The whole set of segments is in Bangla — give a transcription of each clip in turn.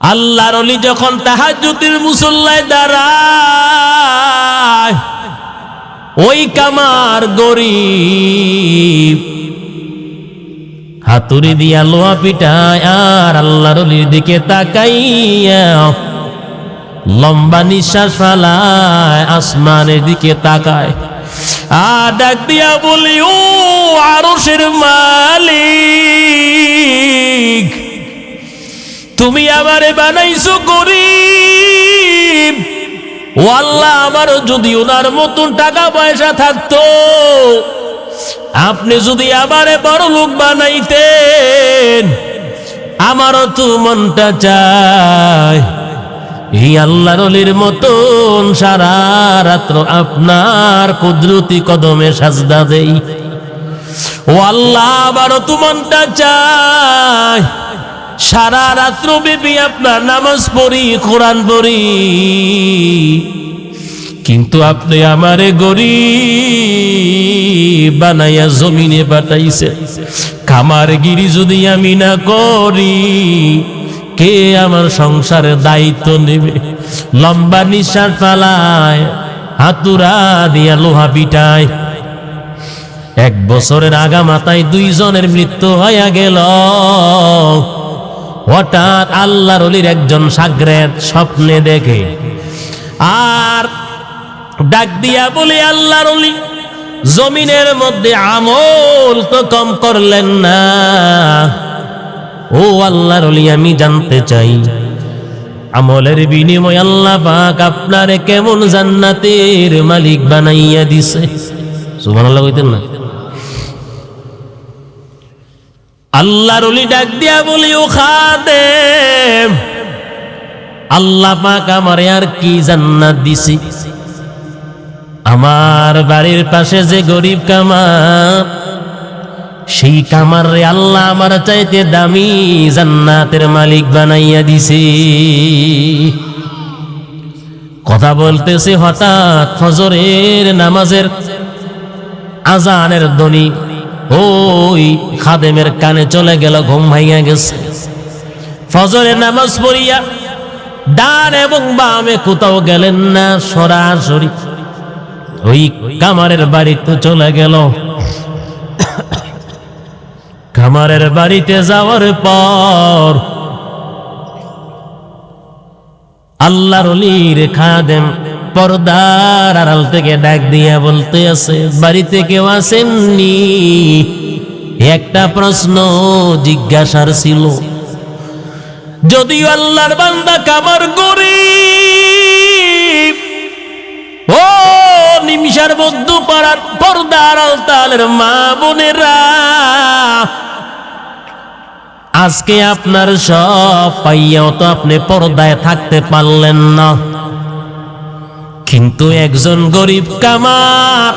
আল্লাহর ওলি যখন তাহাজ্জুদের মুসল্লায় দাঁড়ায়, ওই কামার গরিব হাতুড়ি দিয়া লোহা পিটায় আর আল্লাহর ওলির দিকে তাকাইয়া লম্বা নিঃশ্বাস ফেলায়, আসমানের দিকে তাকায় আর ডাক দিয়া বলি, ও আরশের মালিক, তুমি আমারে বানাইছো গরিব। ও আল্লাহ, আমারও যদি ওনার মতন টাকা পয়সা থাকতো, আপনি যদি আমারে বড় লোক বানাইতেন, আমারও তো মনটা চায় এই আল্লাহর ওলির মতন সারা রাত্র আপনার কুদরতি কদমে সাজদা দেই। ও আল্লাহ, আমারও তো মনটা চায় সারা রাত্র ব্যাপী আপনার নামাজ পড়ি, কোরআন পড়ি, কিন্তু আপনি আমারে গরিব বানাইয়া জমিনে পাঠাইছে। খামারগিরি যদি আমি না করি, কে আমার সংসারের দায়িত্ব নেবে? লম্বা নিঃশ্বাস ফেলায়, হাতুড়া দিয়া লোহা পিটায়। 1 বছরের আগা মাথায় 2 জনের মৃত্যু হইয়া গেল। হঠাৎ আল্লাহর ওলির একজন শাগরেদ স্বপ্নে দেখে আর ডাক দিয়া বলে, আল্লাহর ওলি, জমিনের মধ্যে আমল তো কম করলেন না। ও আল্লাহর ওলি, আমি জানতে চাই আমলের বিনিময়ে আল্লাহ পাক আপনারে কেমন জান্নাতের মালিক বানাইয়া দিছে? সুবহানাল্লাহ কইতেন না? আল্লাহর ওলি ডাক দিয়া বলি, ও খাদেম, আল্লাহ পাক আমারে আর কি জান্নাত দিছি? আমার বাড়ির পাশে যে গরিব কামার, সেই কামার রে আল্লাহ আমার চাইতে দামি জান্নাতের মালিক বানাইয়া দিছে। কথা বলতেছে, হঠাৎ ফজরের নামাজের আজানের ধ্বনি ওই খাদেমের কানে চলে গেল, ঘুম ভাইয়া গেছে। ফজরের নামাজ পড়িয়া ডান এবং বামে কোথাও গেলেন না, সরাসরি ওই কামারের বাড়িতে চলে গেল। কামারের বাড়িতে যাওয়ার পর আল্লাহর ওলির খাদেম পর্দার আড়াল থেকে ডাক দিয়া বলতে আছে, বাড়িতে কেউ আসেননি? একটা প্রশ্ন জিজ্ঞাসার ছিল। যদিও আল্লাহর বান্দা কামার গরিব, ও নিমিষার মধ্য পাড়ার পর্দার আলতালের মা বোনেরা, আজকে আপনার সব পাইয়াও তো আপনি পর্দায় থাকতে পারলেন না। কিন্তু একজন গরিব কামার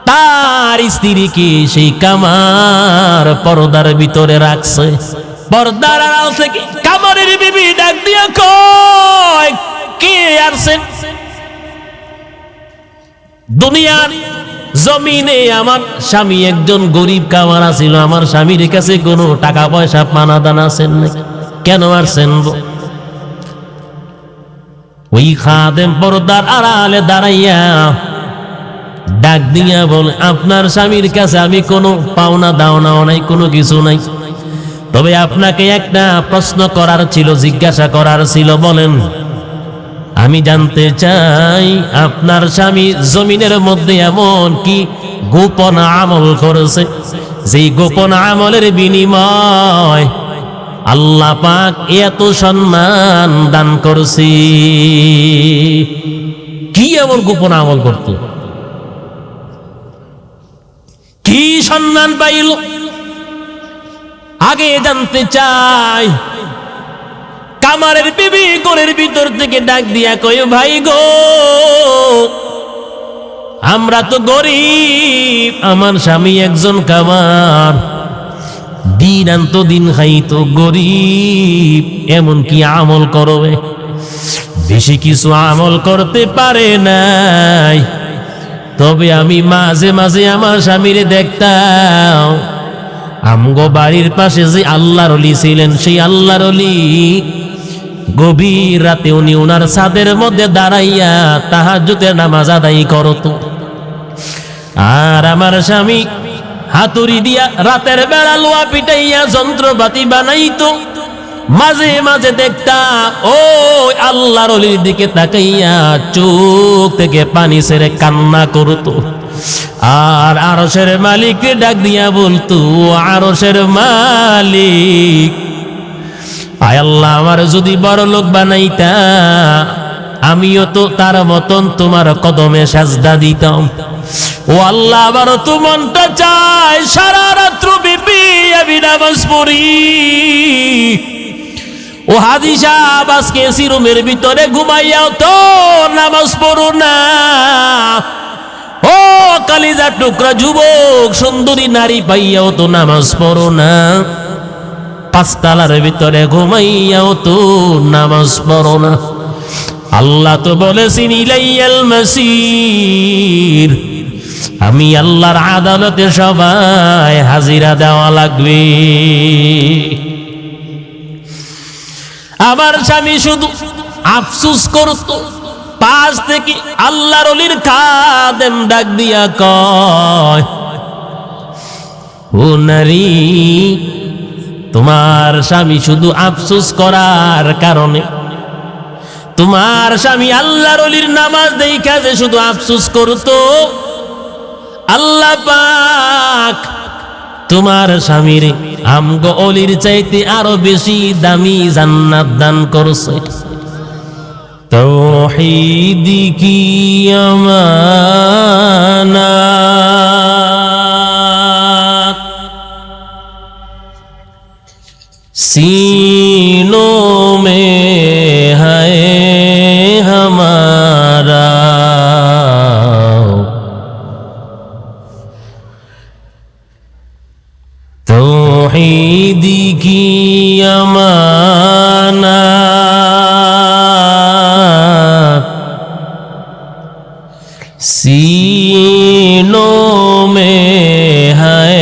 তার স্ত্রীকে সেই কামার পর্দার ভিতরে রাখছে। পর্দার আড়াল থেকে কামারের বিবি ডাক দিয়া কয়, কে আসছেন? দুনিয়ার জমিনে আমার স্বামী একজন গরিব কামার আছিল, আমার স্বামীর কাছে কোনো টাকা পয়সা পানা দান আছেন নাকি? কেন আসছেন? ওই খাদেম পর্দার আড়ালে দাঁড়াইয়া ডাক দিয়া বলে, আপনার স্বামীর কাছে আমি কোনো পাওনা দাওনাও নাই, কোনো কিছু নাই, তবে আপনাকে একটা প্রশ্ন করার ছিল, জিজ্ঞাসা করার ছিল। বলেন। আমি জানতে চাই আপনার স্বামী জমিনের মধ্যে এমন কি গোপন আমল করেছে, যেই গোপন আমলের বিনিময় আল্লাহ পাক এত সম্মান দান করছি? কি এমন গোপন আমল করত? কি সম্মান পাইল? আগে জানতে চাই। কামারের বিবি ঘরের ভিতর থেকে ডাক দিয়া কয়, ভাই গো, আমরা তো গরিব, আমার স্বামী একজন কামার, দিন আনতো দিন খাইতো, গরিব, এমন কি আমল করবে? বেশি কিছু আমল করতে পারে নাই, তবে আমি মাঝে মাঝে আমার স্বামীরে দেখতাম আমগো বাড়ির পাশে যে আল্লাহর ওলি ছিলেন, সেই আল্লাহর ওলি গভীর রাতে উনি ওনার ছাদের মধ্যে দাঁড়াইয়া তাহাজ্জুদের নামাজ আদায় করত। আর আমার স্বামী হাতুড়ি দিয়া রাতের বেড়া লোয়া পিটাইয়া যন্ত্রপাতি বানাইতো। মাঝে মাঝে দেখতা ও আল্লাহর ওলির দিকে তাকাইয়া চোখ থেকে পানি ছেড়ে কান্না করতো। আর আরশের মালিককে ডাক দিয়া বলতো, আরশের মালিক, আয় আল্লাহ, আমার যদি বড় লোক বানাইতা আমিও তো তার মতন তোমার কদমে সাজদা দিতাম। ও আল্লাহ, আমারও তো মনটা চায় সারা রাত্র বিপি আমি নামাজ পড়ি। ও হাজি সাহেব, আজকে এসি রুমের ভিতরে ঘুমাইয়াও তো নামাজ পড়ো না। ও কালিজার টুকরা যুবক, সুন্দরী নারী পাইয়াও তো নামাজ পড়ো না। পাঁচতলার ভিতরে ঘুমাইয়াও তো নামাজ পড়ো না। আল্লাহ তো বলেছেন ইলাইয়াল মাসির, আমি আল্লাহর আদালতে সবাই হাজিরা দেওয়া লাগবে। আমার স্বামী শুধু আফসোস করত। পাশ থেকে আল্লাহর ওলির খাদেম ডাক দিয়া কয়, ও নারী, তোমার স্বামী শুধু আফসোস করার কারণে, তোমার স্বামী আল্লাহর ওলির নামাজ দেখা যে শুধু আফসোস করতো, আল্লাহ পাক তোমার স্বামীর আমগো অলির চাইতে আরো বেশি দামি জান্নাত দান করছে। তাওহীদি কি আমানাত सीनों में है हमारा, तौहीदी की अमानत सीनों में है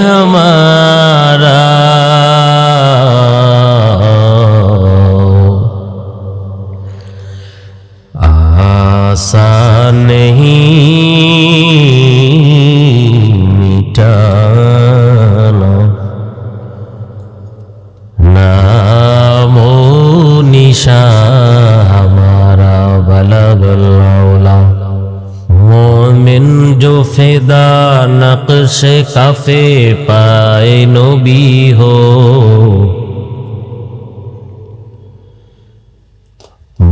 हमारा, आसान नहीं मिटाना नामो निशान हमारा, बलगल औला मोमिन जो फिदा नक्श कफे पाए नबी हो,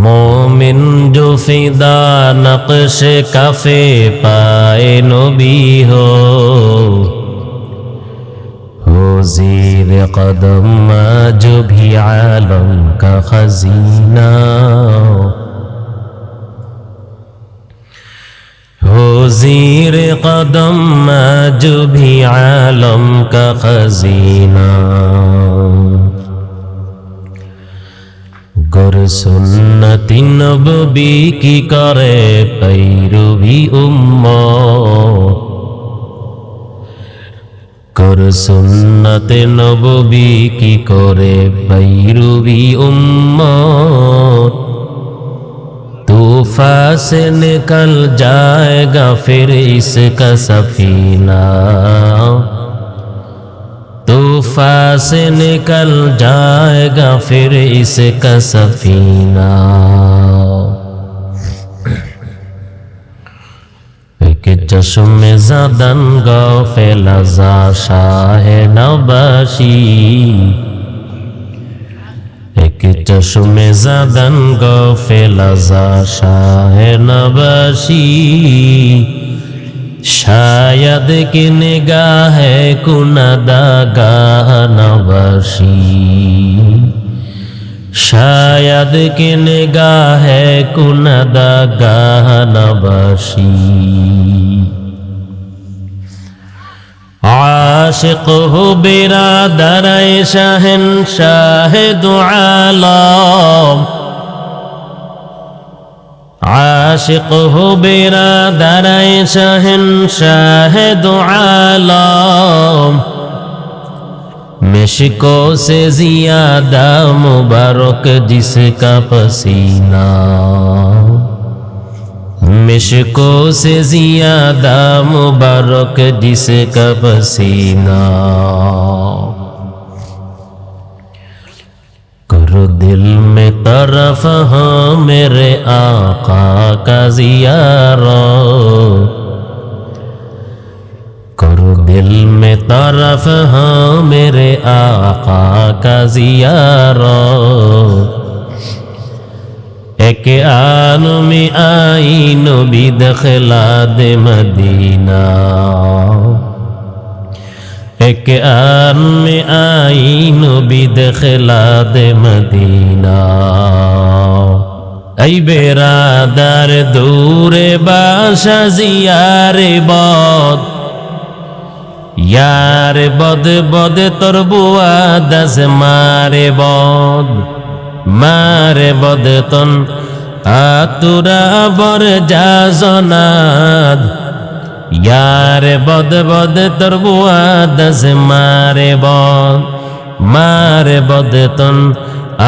मोमिन जो फिदा नक्श कफे पाए नबी हो ज़ीर कदम जो भी आलम का खजीना, हो ज़ीर कदम जो भी आलम का खजीना, गर सुन्नति नबवी की करे पैरवी उम्मत, कर सुन्नत नबवी की करे पैरवी उम्मत, तूफा से निकल जाएगा फिर इसका सफीना, तूफा से निकल जाएगा फिर इसका सफीना। एक चश्म ज़दन गाफिल ज़ा शाह नबाशी, एक चश्म ज़दन गाफिल ज़ा शाह नबाशी, शायद कि निगाह कुनदा गाह नबाशी, शायद कि निगाह कुनदा गाह नबाशी। आशिक हो बिरादर शहंशाह दो आलम, आशिक हो बिरादर शहंशाह दो आलम, मिश्को से ज़ियादा मुबारक जिसका पसीना, मिश्को से ज़ियादा मुबारक जिसका पसीना। करो दिल में तरफ हाँ मेरे आका का ज़ियारत, करो दिल में तरफ हाँ मेरे आका का ज़ियारत। एक आन में आई नबी दखला दे मदीना, एक आन में आई नबी दखला दे मदीना। ऐ बेरादार दूरे बाशा जियारे बद, यार बद बद তোর বুয়া দাস মারে বদ, মারে বদ তন আতুরা বর জাজনাদ। यार बद बद তোর বুয়া দাস মারে বদ, মারে বদ তন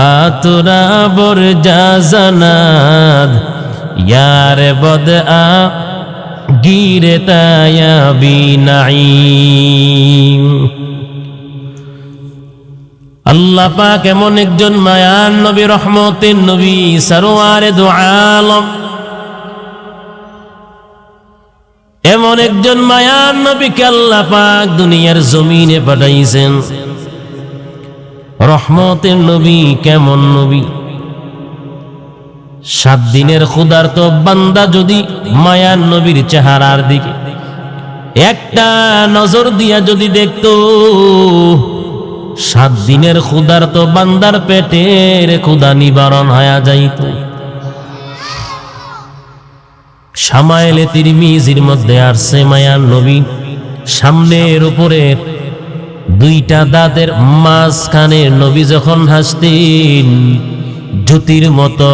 আতুরা বর জাজনাদ। यार बद আ গিরতায়া বিনাঈম। আল্লাহ পাক এমন একজন মায়ার নবী, রহমতের নবী, সরওয়ারে দু আলম, এমন একজন মায়ার নবীকে আল্লাহ পাক দুনিয়ার জমিনে পাঠাইছেন। রহমতের নবী কেমন নবী? 7 দিনের ক্ষুধার্ত বান্দা যদি মায়ার নবীর চেহারার দিকে একটা নজর দিয়া যদি দেখত, 7 দিনের ক্ষুধার্ত বান্দার পেটের ক্ষুধা নিবারণ হয়ে যাইত। শামায়েলে তিরমিজির মধ্যে আসছে মায়ার নবী সামনের উপরে 2টা দাঁতের মাঝখানে নবী যখন হাসতেন জ্যোতির মতো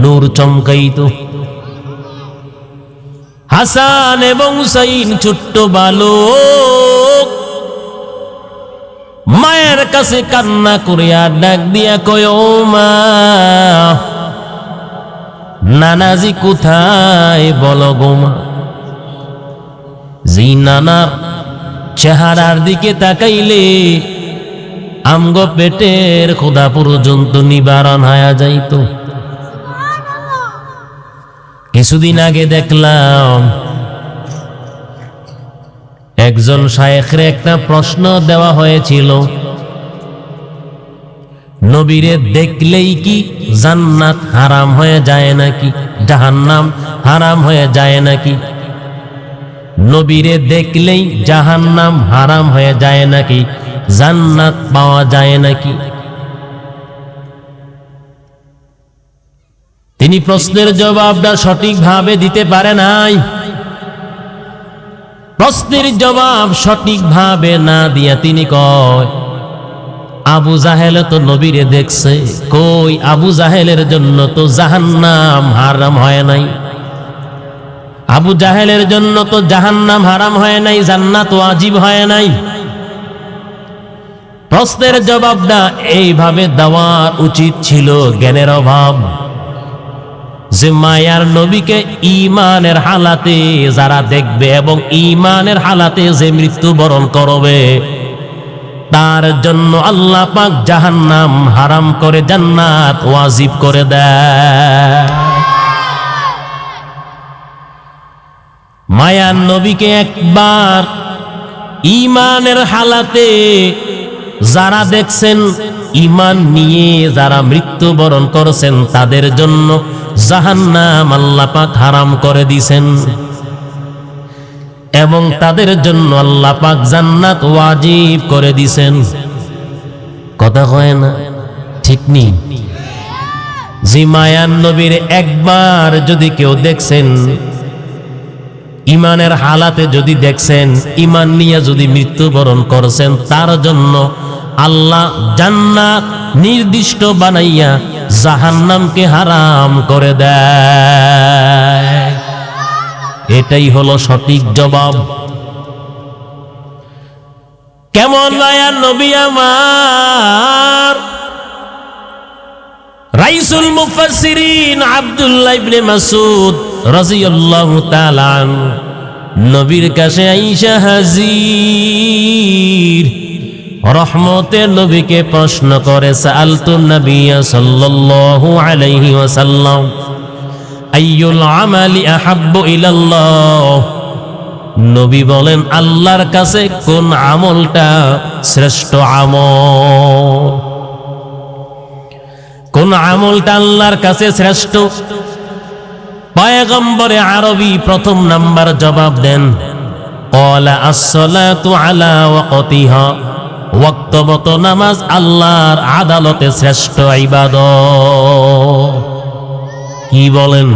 নূর চমকাইত। হাসান এবং হুসাইন ছোট্ট বালক মায়ের কাছে কান্না করিয়া ডাক দিয়া কয়, ও মা, নানাজি কোথায় বলো গো মা। জি নানার চেহারার দিকে তাকাইলে আমগো পেটের ক্ষুধা পর্যন্ত নিবারণ হয়ে যাইত। কিছুদিন আগে দেখলাম একজন শায়েখরে একটা প্রশ্ন দেওয়া হয়েছিল, নবীরে দেখলেই কি জান্নাত হারাম হয়ে যায় নাকি, জাহান্নাম হারাম হয়ে যায় নাকি? নবীরে দেখলেই জাহান্নাম হারাম হয়ে যায় নাকি, জান্নাত পাওয়া যায় নাকি? তিনি প্রশ্নের জবাবটা সঠিকভাবে দিতে পারে নাই। প্রশ্নের জবাব সঠিকভাবে না দিয়া তিনি কয়, আবু জাহেল তো নবীরে দেখছে। কই, আবু জাহেলের জন্য তো জাহান্নাম হারাম হয় নাই। আবু জাহেলের জন্য তো জাহান্নাম হারাম হয় নাই, জান্নাত ওয়াজিব হয় নাই। প্রশ্নের জবাবটা এইভাবে দেওয়া উচিত ছিল, জ্ঞানের অভাব। যে মায়ার নবীকে ঈমানের হালাতে যারা দেখবে এবং ঈমানের হালাতে যে মৃত্যুবরণ করবে, তার জন্য আল্লাহ পাক জাহান্নাম হারাম করে জান্নাত ওয়াজিব করে দেয়। মায়ার নবীকে একবার ঈমানের হালাতে যারা দেখছেন, ঈমান নিয়ে যারা মৃত্যুবরণ করেছেন, তাদের জন্য জাহান্নাম আল্লাহ পাক হারাম করে দিয়েছেন এবং তাদের জন্য আল্লাহ পাক জান্নাত ওয়াজিব করে দিয়েছেন। কথা হয় না? ঠিক নেই? যে মায়ার নবীর একবার যদি কেউ দেখছেন, ঈমানের হালাতে যদি দেখছেন, ঈমান নিয়ে যদি মৃত্যুবরণ করেছেন, তার জন্য আল্লাহ জান্নাত নির্দিষ্ট বানাইয়া জাহান্নামকে হারাম করে দেয়। এটাই হলো সঠিক জবাব। কেমন মায়ার নবী আমার। রাইসুল মুফাসসিরিন আব্দুল্লাহ ইবনে মাসউদ রাদিয়াল্লাহু তাআলা আনহু নবীর কাছে আয়েশা হাজির, রহমতের নবীকে প্রশ্ন করে, সাআলতুন নবিয়্য সাল্লাল্লাহু আলাইহি ওয়াসাল্লাম আইয়ুল আমালি আহাব্বু ইলাল্লাহ। নবী বলেন, আল্লাহর কাছে কোন আমলটা শ্রেষ্ঠ আমল? কোন আমলটা আল্লাহর কাছে শ্রেষ্ঠ? পয়গম্বরে আরবি প্রথম নাম্বার জবাব দেন, ক্বালা আস-সালাতু আলা ওয়াক্তিহা, ওয়াক্তমত নামাজ আল্লাহর আদালতে শ্রেষ্ঠ ইবাদত। কি বলেন?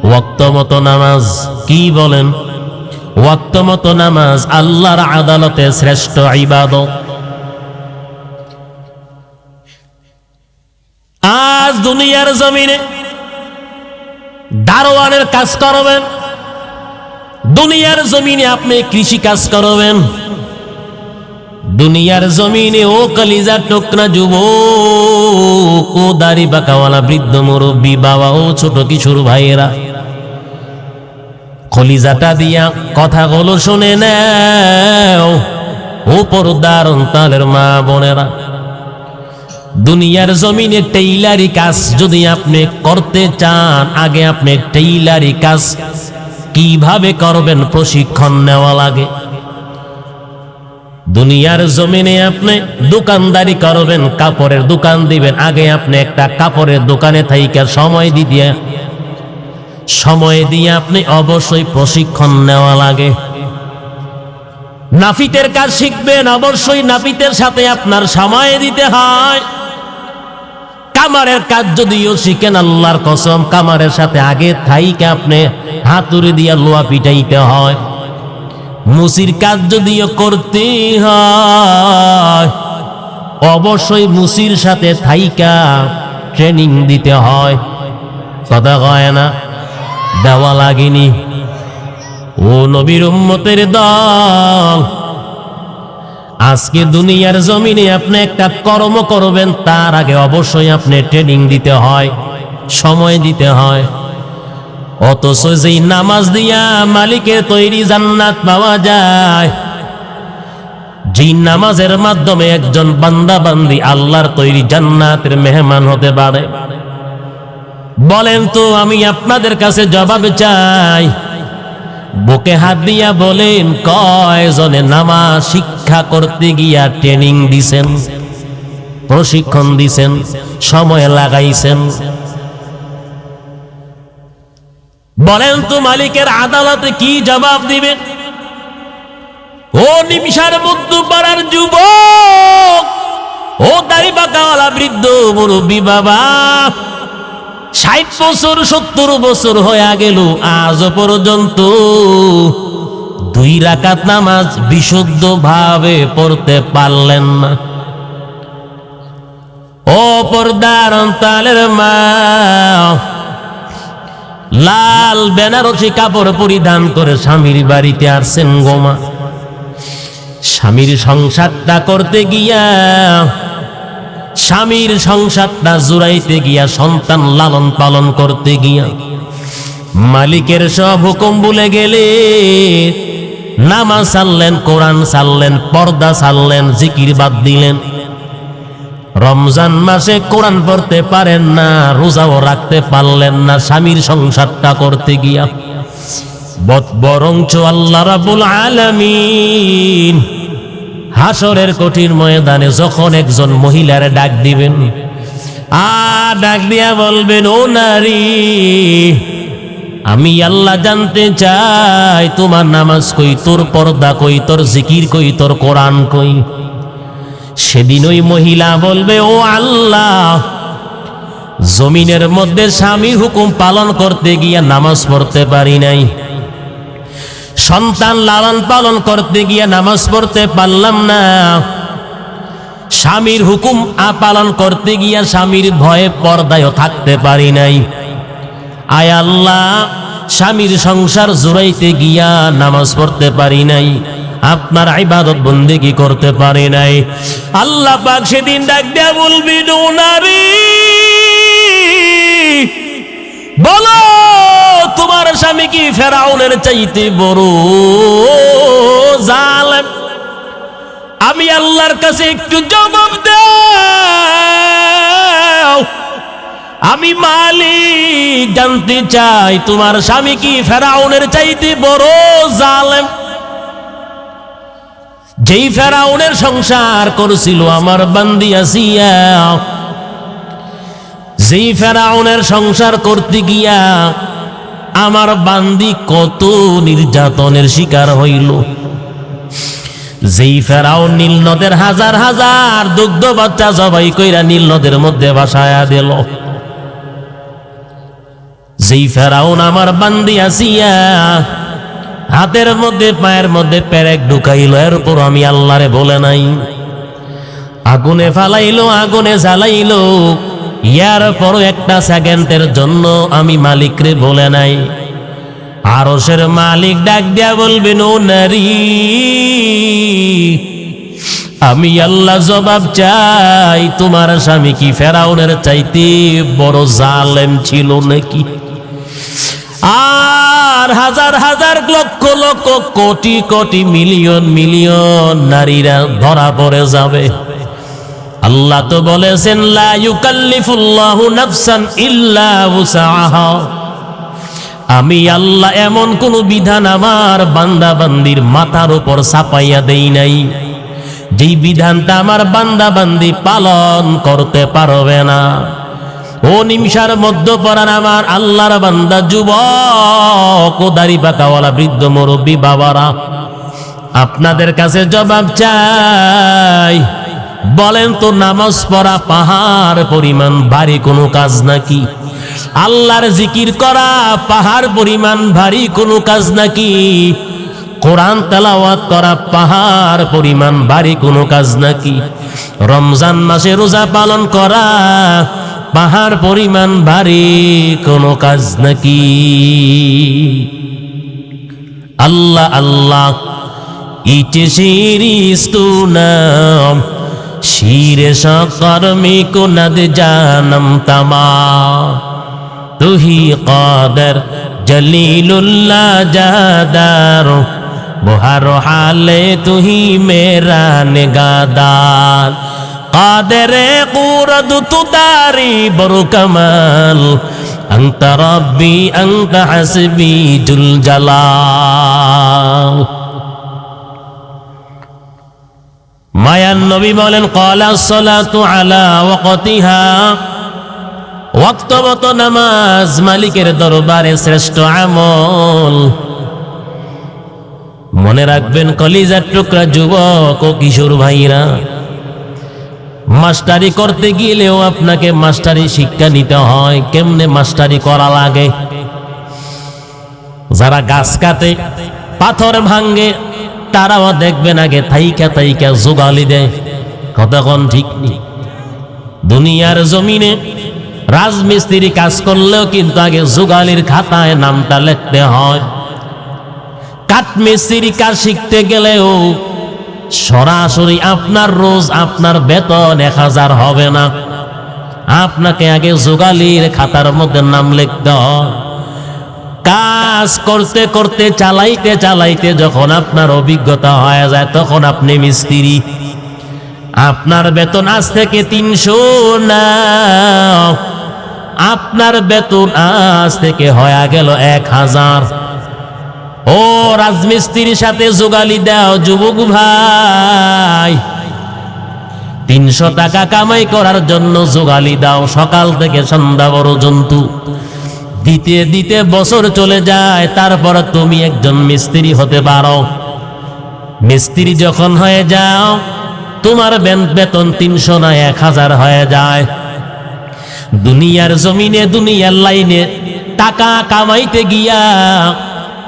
ওয়াক্তমত নামাজ। কি বলেন? ওয়াক্তমত নামাজ আল্লাহর আদালতে শ্রেষ্ঠ ইবাদত। আজ দুনিয়ার জমিনে দারোয়ানের কাজ করবেন, দুনিয়ার জমিনে আপনি কৃষি কাজ করবেন, দুনিয়ার জমিনে ও কলিজার টুকরা যুবক, ও দাড়ি পাকাওয়ালা বৃদ্ধ মুরব্বী বাবা, ও ছোট কিশোর ভাইয়েরা, কলিজাটা দিয়া কথাগুলো শুনে নাও। ও পর্দার অন্তরের মা বোনেরা, দুনিয়ার জমিনে টেইলারি কাজ যদি আপনি করতে চান, আগে আপনি টেইলারি কাজ কিভাবে করবেন প্রশিক্ষণ নেওয়া লাগে। দুনিয়ার জমিনে আপনি দোকানদারি করবেন, কাপড়ের দোকান দিবেন, আগে আপনি একটা কাপড়ের দোকানে থাইকা সময় দিয়ে আপনি অবশ্যই প্রশিক্ষণ নেওয়া লাগে। নাপিতের কাজ শিখবেন, অবশ্যই নাপিতের সাথে আপনার সময় দিতে হয়। কামারের কাজ যদিও শিখেন, আল্লাহর কসম কামারের সাথে আগে থাইকা আপনি হাতুড়ি দিয়া লোহা পিটাইতে হয়। মুসির কাজ যদিও করতে হয়, অবশ্যই মুসির সাথে থাইকা ট্রেনিং দিতে হয়। কথা কয় না? দেওয়া লাগেনি? ও নবীর উম্মতের দল, আজকে দুনিয়ার জমিনে আপনি একটা কর্ম করবেন, তার আগে অবশ্যই আপনি ট্রেনিং দিতে হয়, সময় দিতে হয়। অথচ যেই নামাজ দিয়া মালিকের তৈরি জান্নাত পাওয়া যায়, যেই নামাজের মাধ্যমে একজন বান্দা বান্দি আল্লাহর তৈরি জান্নাতের মেহমান হতে পারে, বলেন তো আমি আপনাদের কাছে জবাব চাই, বুকে হাত দিয়া বলেন কয়জনে নামাজ শিক্ষা করতে গিয়া ট্রেনিং দিছেন, প্রশিক্ষণ দিছেন, সময় লাগাইছেন? বলেন তো মালিকের আদালতে কি জবাব দিবেন? ও নিমিষার মধ্যে পাড়ার যুবক, ও দাড়ি পাকাওয়ালা বৃদ্ধ মুরব্বী বাবা, 60 বছর 70 বছর হয়ে গেল, আজ পর্যন্ত 2 রাকাত নামাজ বিশুদ্ধ ভাবে পড়তে পারলেন না। ও পর্দার অন্তরের মা, লাল বেনারসি কাপড় পরিধান করে স্বামীর বাড়িতে আসছেন গোমা, স্বামীর সংসারটা করতে গিয়া, স্বামীর সংসারটা জুড়াইতে গিয়া, সন্তান লালন পালন করতে গিয়া মালিকের সব হুকুম ভুলে গেলে, নামাজ ছাড়লেন, কোরআন ছাড়লেন, পর্দা ছাড়লেন, জিকির বাদ দিলেন। রমজান মাসে কোরআন পড়তে পারেন না, রোজাও রাখতে পারলেন না স্বামীর সংসারটা করতে গিয়া। বরঞ্চ আল্লাহ রাব্বুল আলামিন হাসরের কঠিন ময়দানে যখন একজন মহিলারে ডাক দিবেন, ডাক দিয়া বলবেন, ও নারী, আমি আল্লাহ জানতে চাই তোমার নামাজ কই, তোর পর্দা কই, তোর জিকির কই, তোর কোরআন কই। সেদিন ওই মহিলা বলবে, ও আল্লাহ, জমিনের মধ্যে স্বামীর হুকুম পালন করতে গিয়া নামাজ পড়তে পারি নাই, সন্তান লালন পালন করতে গিয়া নামাজ পড়তে পারলাম না, স্বামীর হুকুম পালন করতে গিয়া স্বামীর ভয়ে পর্দায়ও থাকতে পারি নাই। আয় আল্লাহ, স্বামীর সংসার জুড়াইতে গিয়া নামাজ পড়তে পারি নাই, আপনার ইবাদত বন্দেগী করতে পারি নাই। আল্লাহ পাক সেদিন ডাক দেয়া বলবি, নারী বলো তোমার স্বামী কি ফেরাউনের চাইতে বড় জালেম? আমি আল্লাহর কাছে একটু জবাব দাও। আমি মালিক জানতে চাই তোমার স্বামী কি ফেরাউনের চাইতে বড় জালেম? যেই ফেরাউনের সংসার করছিল আমার বান্দি আসিয়া, যেই ফেরাউনের সংসার করতে গিয়া আমার বান্দি কত নির্যাতনের শিকার হইল। যেই ফেরাউন নীল নদের হাজার হাজার দুগ্ধ বাচ্চা জবাই কইরা নীল নদের মধ্যে ভাসায়া দিল, যেই ফেরাউন আমার বান্দি আসিয়া হাতের মধ্যে পায়ের মধ্যে পেরেক ঢুকাইল, এর উপর আমি আল্লাহরে বলে নাই। আগুনে ফালাইলো, আগুনে জ্বালাইলো, ইয়ার পরও একটা সেকেন্ডের জন্য আমি মালিকরে বলে নাই। আরশের মালিক ডাক দিয়া বলবেন, ও নারী আমি আল্লাহ জবাব চাই, তোমার স্বামী কি ফেরাউনের চাইতে বড় জালেম ছিল নাকি? আর হাজার হাজার লক্ষ লক্ষ কোটি কোটি মিলিয়ন মিলিয়ন নারীরা ধরা পড়ে যাবে। আল্লাহ তো বলেছেন, লা ইউকাল্লিফুল্লাহু নাফসান ইল্লা উসআহা। আমি আল্লাহ এমন কোন বিধান আমার বান্দা বান্দির মাথার উপর চাপাইয়া দেই নাই যেই বিধানটা আমার বান্দা বান্দি পালন করতে পারবে না। ও নিমিষার মধ্যপরাণ আমার আল্লাহর বান্দা, যুবক ও দাড়ি পাকাওয়ালা বৃদ্ধ মুরব্বী বাবারা, আপনাদের কাছে জবাব চাই, বলেন তো নামাজ পড়া পাহাড় পরিমাণ ভারী কোনো কাজ নাকি? আল্লাহর জিকির করা পাহাড় পরিমাণ ভারী কোনো কাজ নাকি? কোরআন তেলাওয়াত করা পাহাড় পরিমাণ ভারী কোনো কাজ নাকি? রমজান মাসে রোজা পালন করা পাহাড় পরিমাণ ভারী কোনো কাজ নাকি? আল্লাহ আল্লাহ ইচে শিরিস্তুনাম শিরে সকর্মি কুনদ জানম তমা তুহি কাদের জলিলুল্লাহ জাদার বহার হালে তুহি মেরা নিগাদার কাদেরে কুরদ তুদারি বড় কমাল অন্ত রব্বি অন্ত হাসবি জুল জালাল। মায়ান নবী বলেন, ক্বালা সালাতু আলা ওয়াক্তিহা, ওয়াক্ত মতো নামাজ মালিকের দরবারে শ্রেষ্ঠ আমল। মনে রাখবেন কলিজার টুকরা যুবক ও কিশোর ভাইরা, মাস্টারি করতে গেলেও আপনাকে মাস্টারি শিক্ষা নিতে হয় কেমনে মাস্টারি করা লাগে। যারা গাছ কাটে পাথর ভাঙ্গে তারাও দেখবেন আগে থাইকা থাইকা জোগালি দেয়, কতক্ষণ ঠিক নেই। দুনিয়ার জমিনে রাজমিস্ত্রি কাজ করলেও কিন্তু আগে জোগালির খাতায় নামটা লিখতে হয়। কাঠমিস্ত্রি কাজ শিখতে গেলেও সরাসরি আপনার রোজ আপনার বেতন 1000 হবে না, আপনাকে আগে জোগালির খাতার মধ্যে নাম লিখতে হয়। কাজ করতে করতে চালাইতে চালাইতে যখন আপনার অভিজ্ঞতা হয়ে যায় তখন আপনি মিস্ত্রি। আপনার বেতন আজ থেকে 300 না, আপনার বেতন আজ থেকে হয়ে গেল 1000। ও রাজমিস্ত্রির সাথে জোগালি দাও যুবক ভাই, 300 টাকা কামাই করার জন্য জোগালি দাও সকাল থেকে সন্ধ্যা পর্যন্ত। দিতে দিতে বছর চলে যায়, তারপর তুমি একজন মিস্ত্রি হতে পারো। মিস্ত্রি যখন হয়ে যাও তোমার বেতন 300 না 1000 হয়ে যায়। দুনিয়ার জমিনে দুনিয়ার লাইনে টাকা কামাইতে গিয়া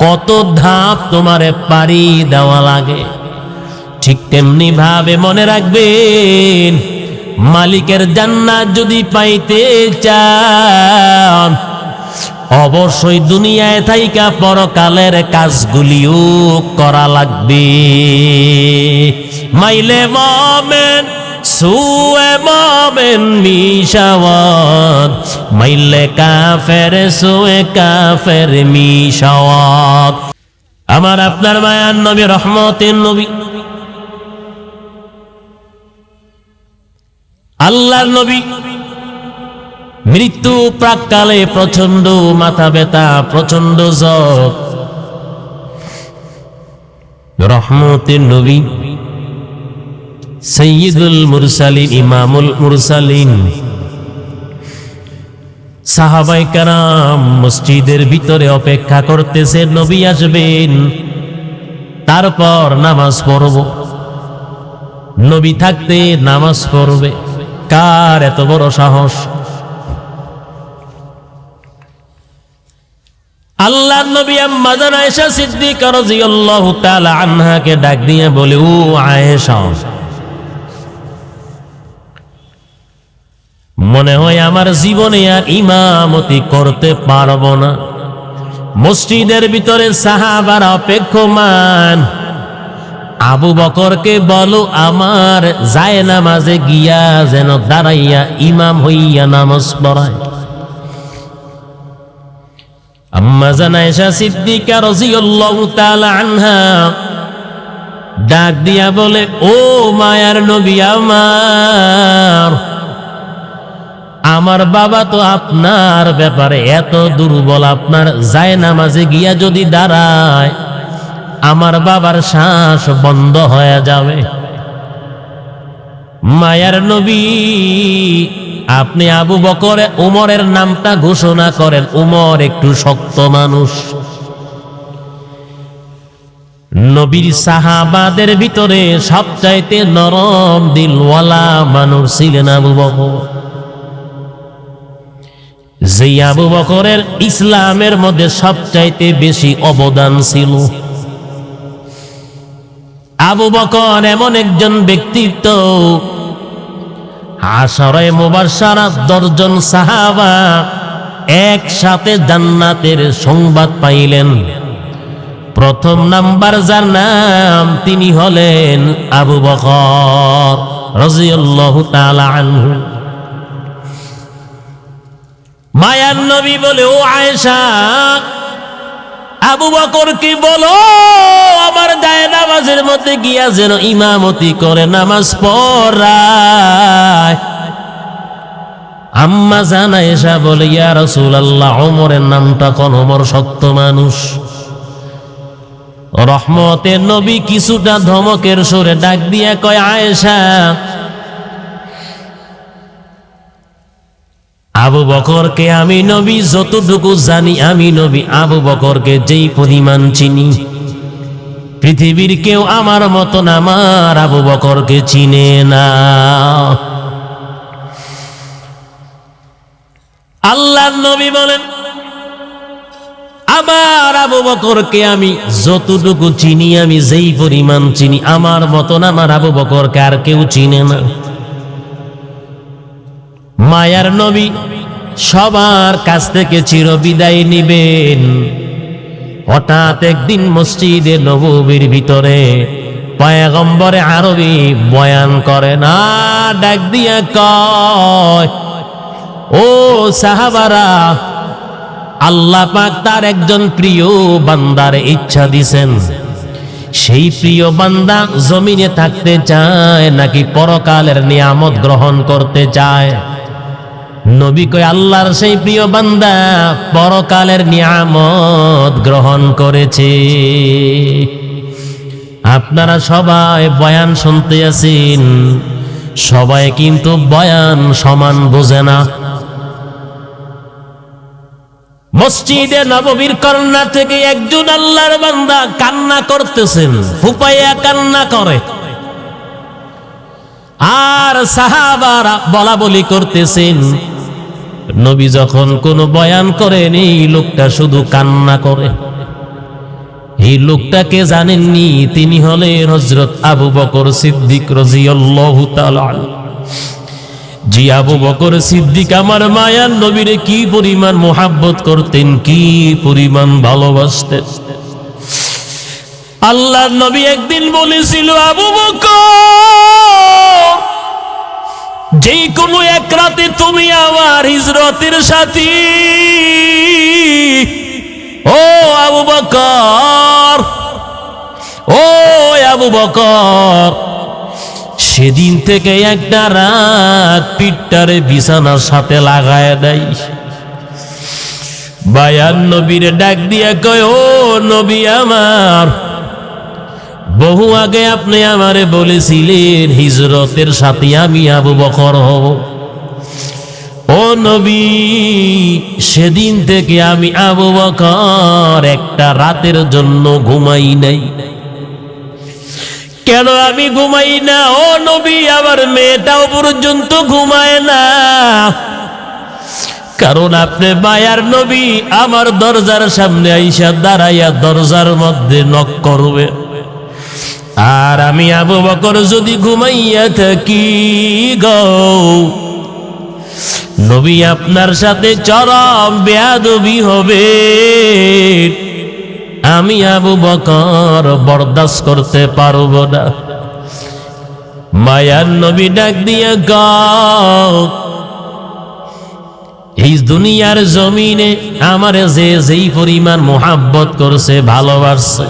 কত ধাপ তোমারে পারি দেওয়া লাগে। ঠিক তেমনি ভাবে মনে রাখবেন, মালিকের জান্নাত যদি পাইতে চান অবশ্যই দুনিয়ায় থাইকা পরকালের কাজগুলিও করা লাগবে। মাইলে মোমেন সুয়ে মোমেন মিশাওয়াত, মাইলে কাফের সুয়ে কাফের মিশাওয়াত। আমার আপনার মায়ার নবী, রহমতের নবী, আল্লাহর নবী মৃত্যু প্রাককালে প্রচন্ড মাথা ব্যথা, প্রচন্ড জ্বর। রহমতের নবী, সাইয়্যিদুল মুরসালিন, ইমামুল মুরসালিন, সাহাবায়ে কেরাম মসজিদের ভিতরে অপেক্ষা করতেছে নবী আসবেন, তারপর নামাজ পড়ব। নবী থাকতে নামাজ পড়বে, কার এত বড় সাহস? আল্লাহর নবী আম্মা জান আয়েশা সিদ্দিকা রাদিয়াল্লাহু তাআলা আনহাকে ডাক দিয়ে বলে, ও আয়েশা, মনে হয় আমার জীবনে আর ইমামতি করতে পারবো না। মসজিদের ভিতরে সাহাবারা অপেক্ষমান। আবু বকরকে বলো আমার জায়নামাজে গিয়া যেন দাঁড়াইয়া ইমাম হইয়া নামাজ পড়ায়। আম্মা জান আয়েশা সিদ্দিকা রাদিয়াল্লাহু তাআলা আনহা ডাক দিয়া বলে, ও মায়ার নবী আমার বাবা তো আপনার ব্যাপারে এত দুর্বল, আপনার জায়নামাজে গিয়া যদি দাঁড়ায় আমার বাবার শ্বাস বন্ধ হয়ে যাবে। মায়ার নবী, আপনি আবু বকর উমরের নামটা ঘোষণা করেন, উমর একটু শক্ত মানুষ। নবীর সাহাবাদের ভিতরে সবচাইতে নরম দিলওয়ালা মানুষ ছিলেন আবু বকর। যে আবু বকরের ইসলামের মধ্যে সবচাইতে বেশি অবদান ছিল। আবু বকর এমন একজন ব্যক্তিত্ব, আশারায়ে মুবাশশারা 10 জন সাহাবা একসাথে জান্নাতের সংবাদ পাইলেন। প্রথম নাম্বার যার নাম, তিনি হলেন আবু বকর রাদিয়াল্লাহু তাআলা আনহু। মায়ার নবী বলে, ও আয়েশা, আবু বকর কি বলো আমার জায়নামাজের মধ্যে গিয়া যেন ইমামতি করে নামাজ পড়ায়। আম্মা জান আয়েশা বলে, ইয়া রাসূলুল্লাহ, ওমরের নামটা কোন? ওমর শক্ত মানুষ। রহমতের নবী কিছুটা ধমকের সুরে ডাক দিয়া কয়, আয়েশা, আবু বকরকে আমি নবী যতটুকু জানি, আমি নবী আবু বকরকে যেই পরিমাণ চিনি, পৃথিবীর কেউ আমার মতন আমার আবু বকরকে চিনে না। আল্লাহর নবী বলেন, আমার আবু বকরকে আমি যতটুকু চিনি, আমি যেই পরিমাণ চিনি, আমার মতন আমার আবু বকরকে আর কেউ চিনে না। মায়ার নবী সবার কাছ থেকে চিরবিদায় নিবেন। হঠাৎ একদিন মসজিদে নববীর ভিতরে পয়গম্বরে আরবি বয়ান করে না, ডাক দিয়া কয়, ও সাহাবারা, আল্লাহ পাক তার একজন প্রিয় বান্দার ইচ্ছা দিছেন। সেই প্রিয় বান্দা জমিনে থাকতে চায় নাকি পরকালের নিয়ামত গ্রহণ করতে চায়? নবী কয়, আল্লাহর সেই প্রিয় বান্দা পরকালের নিয়ামত গ্রহণ করেছে। আপনারা সবাই বয়ান শুনতে আছেন, সবাই কিন্তু বয়ান সমান বোঝে না। মসজিদে নববীর কর্নার থেকে একজন আল্লাহর বান্দা কান্না করতেছেন, ফুপাইয়া কান্না করে, আর সাহাবারা বলা বলি করতেছেন। নবী যখন কোনো বয়ান করেন, এই লোকটা শুধু কান্না করে। এই লোকটাকে জানেননি? তিনি হলেন হযরত আবু বকর সিদ্দিক রাদিয়াল্লাহু তাআলা। জি, আবু বকর সিদ্দিক আমার মায়ার নবীরে কি পরিমাণ মোহাব্বত করতেন, কি পরিমাণ ভালোবাসতেন। আল্লাহর নবী একদিন বলেছিল, আবু বকর, যে কোনো এক রাতে তুমি আমার হিজরতের সাথী। ও আবু বকর, ও আবু বকর, সেদিন থেকে একটা রাত পিঠটারে বিছানার সাথে লাগায় দেয়। মায়ার নবীর ডাক দিয়া কয়, ও নবী আমার, বহু আগে আপনি আমারে বলেছিলেন হিজরতের সাথে আমি আবু বকর হব। ও নবী, সেদিন থেকে আমি আবু বকর একটা রাতের জন্য ঘুমাই নাই। কেন আমি ঘুমাই না? ও নবী, আমার মেয়েটাও পর্যন্ত ঘুমায় না। কারণ আপনি মায়ার নবী আমার দরজার সামনে আইসা দাঁড়াইয়া দরজার মধ্যে নক করবে, আর আমি আবু বকর যদি ঘুমাইয়া থাকি গো, নবী আপনার সাথে চরম বেয়াদবি হবে। আমি আবু বকর বরদাস্ত করতে পারবো না। মায়ার নবী ডাক দিয়ে গাও, এই দুনিয়ার জমিনে আমারে যে যেই পরিমাণ মোহাব্বত করছে, ভালোবাসছে,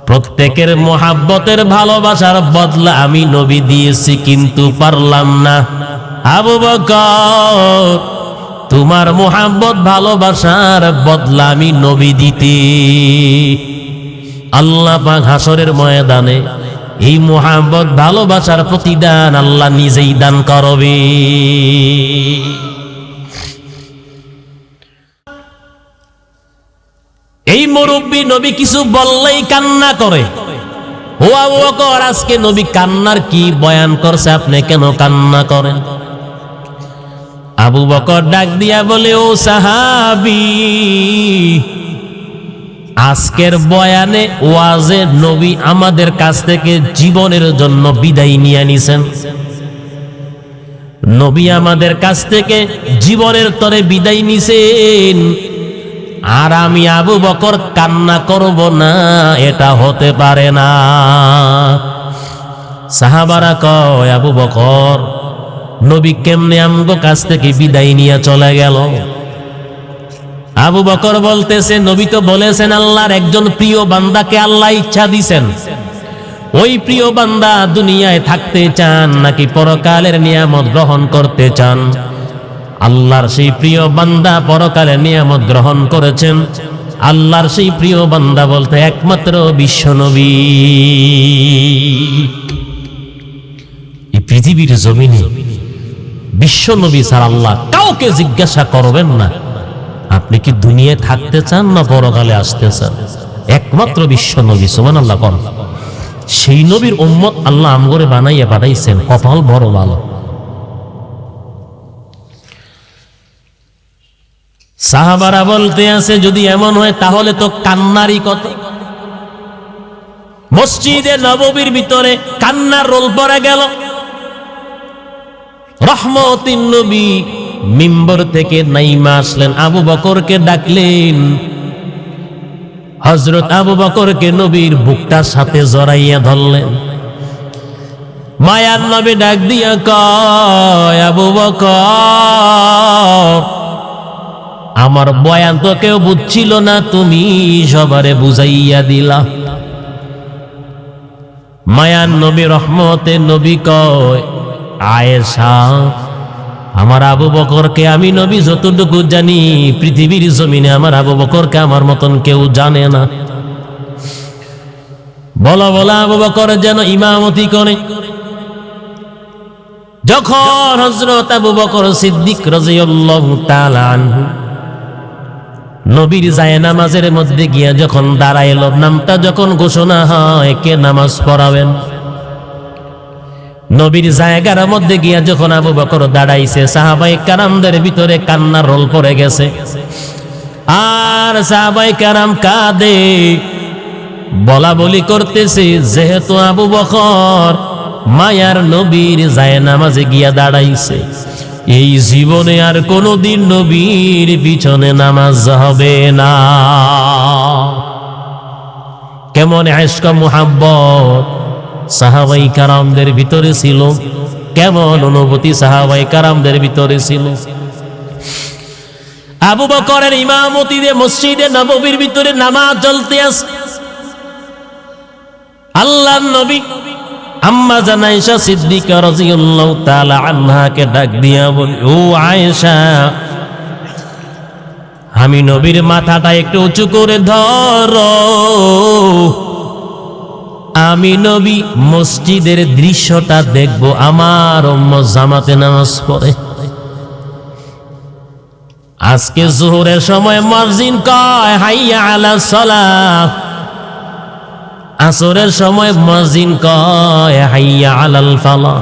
প্রত্যেকের মোহাব্বতের ভালোবাসার বদলা আমি নবী দিয়েছি, কিন্তু পারলাম না। আবু বকর, তোমার মোহাব্বত ভালোবাসার বদলা আমি নবী দিতে। আল্লাহ পাক হাসরের ময়দানে এই মোহাব্বত ভালোবাসার প্রতিদান আল্লাহ নিজেই দান করবে। এই মুরব্বী নবী কিছু বললেই কান্না করে। ও আবু বকর, আজকে নবী কান্নার কি বয়ান করছে, আপনি কেন কান্না করেন? আবু বকর ডাক দিয়া বলে, ও সাহাবী, আজকের বয়ানে ওয়াজে নবী আমাদের কাছ থেকে জীবনের জন্য বিদায় নিয়ে নিছেন। নবী আমাদের কাছ থেকে জীবনের তরে বিদায় নিছেন, আর আমি আবু বকর কান্না করব না, এটা হতে পারে না। সাহাবারা কয়, আবু বকর, নবী কেমনে আমগো কাছ থেকে বিদায় নিয়ে চলে গেল? আবু বকর বলতেছে, নবী তো বলেছেন আল্লাহর একজন প্রিয় বান্দাকে আল্লাহ ইচ্ছা দিছেন। ওই প্রিয় বান্দা দুনিয়ায় থাকতে চান নাকি পরকালের নিয়ামত গ্রহণ করতে চান? আল্লাহর সেই প্রিয় বান্দা পরকালের নিয়ামত গ্রহণ করেছেন। আল্লাহর সেই প্রিয় বান্দা বলতে একমাত্র বিশ্বনবী। এই পৃথিবীর জমিনে বিশ্বনবী ছাড়া আল্লাহ কাউকে জিজ্ঞাসা করবেন না, আপনি কি দুনিয়ায় থাকতে চান না পরকালে আসতে চান? একমাত্র বিশ্বনবী, সুবহানাল্লাহ। কোন সেই নবীর উম্মত আল্লাহ আমগরে বানাইয়া পাঠাইছেন, কপাল বড় ভালো। সাহাবারা বলতে আছে, যদি এমন হয় তাহলে তো কান্নারই কথা। মসজিদে নববীর ভিতরে কান্নার রোল পড়ে গেল। রহমতিন নবী মিম্বর থেকে নাইমা আসলেন, আবু বকরকে ডাকলেন। হযরত আবু বকরকে নবীর বুকটার সাথে জড়াইয়া ধরলেন। মায়ার নবী ডাক দিয়া কয়, আবু বকর, আমার বয়ান তো কেউ বুঝছিল না, তুমি সবারে বুঝাইয়া দিলা। মায়ার নবী রহমতের নবী কয়, আয়েশা, আমার আবু বকরকে আমি নবী যতটুকু জানি, পৃথিবীর জমিনে আমার আবু বকরকে আমার মতন কেউ জানে না। বলা বলা আবু বকর যেন ইমামতি করে। যখন হযরত আবু বকর সিদ্দিক রাদিয়াল্লাহু তাআলা আনহু নবীর জায়নামাজের মধ্যে গিয়া যখন দাঁড়াইল, নামটা যখন ঘোষণা হয় কে নামাজ পড়াবেন, নবীর জায়গার মধ্যে গিয়া যখন আবু বকর দাঁড়াইছে, সাহাবায়ে কেরামদের ভিতরে কান্নার রোল পড়ে গেছে। আর সাহাবায়ে কেরাম কাঁদে, বলা বলি করতেছে, যেহেতু আবু বকর মায়ার নবীর জায়নামাজে গিয়া দাঁড়াইছে। এই জীবনে আর কোনোদিন নবীর পিছনে নামাজ হবে না। কেমন ইশক মুহাব্বত সাহাবায়ে কেরামদের ভিতরে ছিল, কেমন অনুভূতি সাহাবায়ে কেরামদের ভিতরে ছিল। আবু বকরের ইমামতিতে মসজিদে নববীর ভিতরে নামাজ চলতে আছে। আল্লাহর নবী আম্মা জান আয়েশা সিদ্দিকা রাদিয়াল্লাহু তাআলা আনহাকে ডাক দিয়া বলে, ও আয়েশা, আমি নবীর মাথাটা একটু উঁচু করে ধরো, আমি নবী মসজিদের দৃশ্যটা দেখবো। আমার উম্মত জামাতে নামাজ পড়ে। আজকে জোহরের সময় মুয়াজ্জিন কয় হাইয়া আলাস সালাহ, আসরের সময় মুয়াজ্জিন কয় হাইয়া আলাল ফালাহ,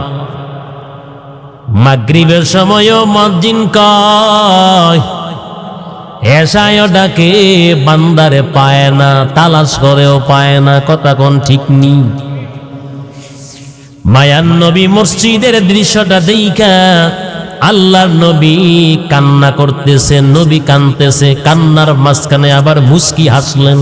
মাগরিবের সময়ও মুয়াজ্জিন কয়, এশায়ও ডাকে, বান্দারে পায় না, তালাশ করেও পায় না। কথা কোন ঠিক নি? মায়ার নবী মসজিদের দৃশ্যটা দেইখা আল্লাহর নবী কান্না করতেছে, নবী কাঁদতেছে, কান্নার মাঝখানে আবার মুস্কি হাসলেন।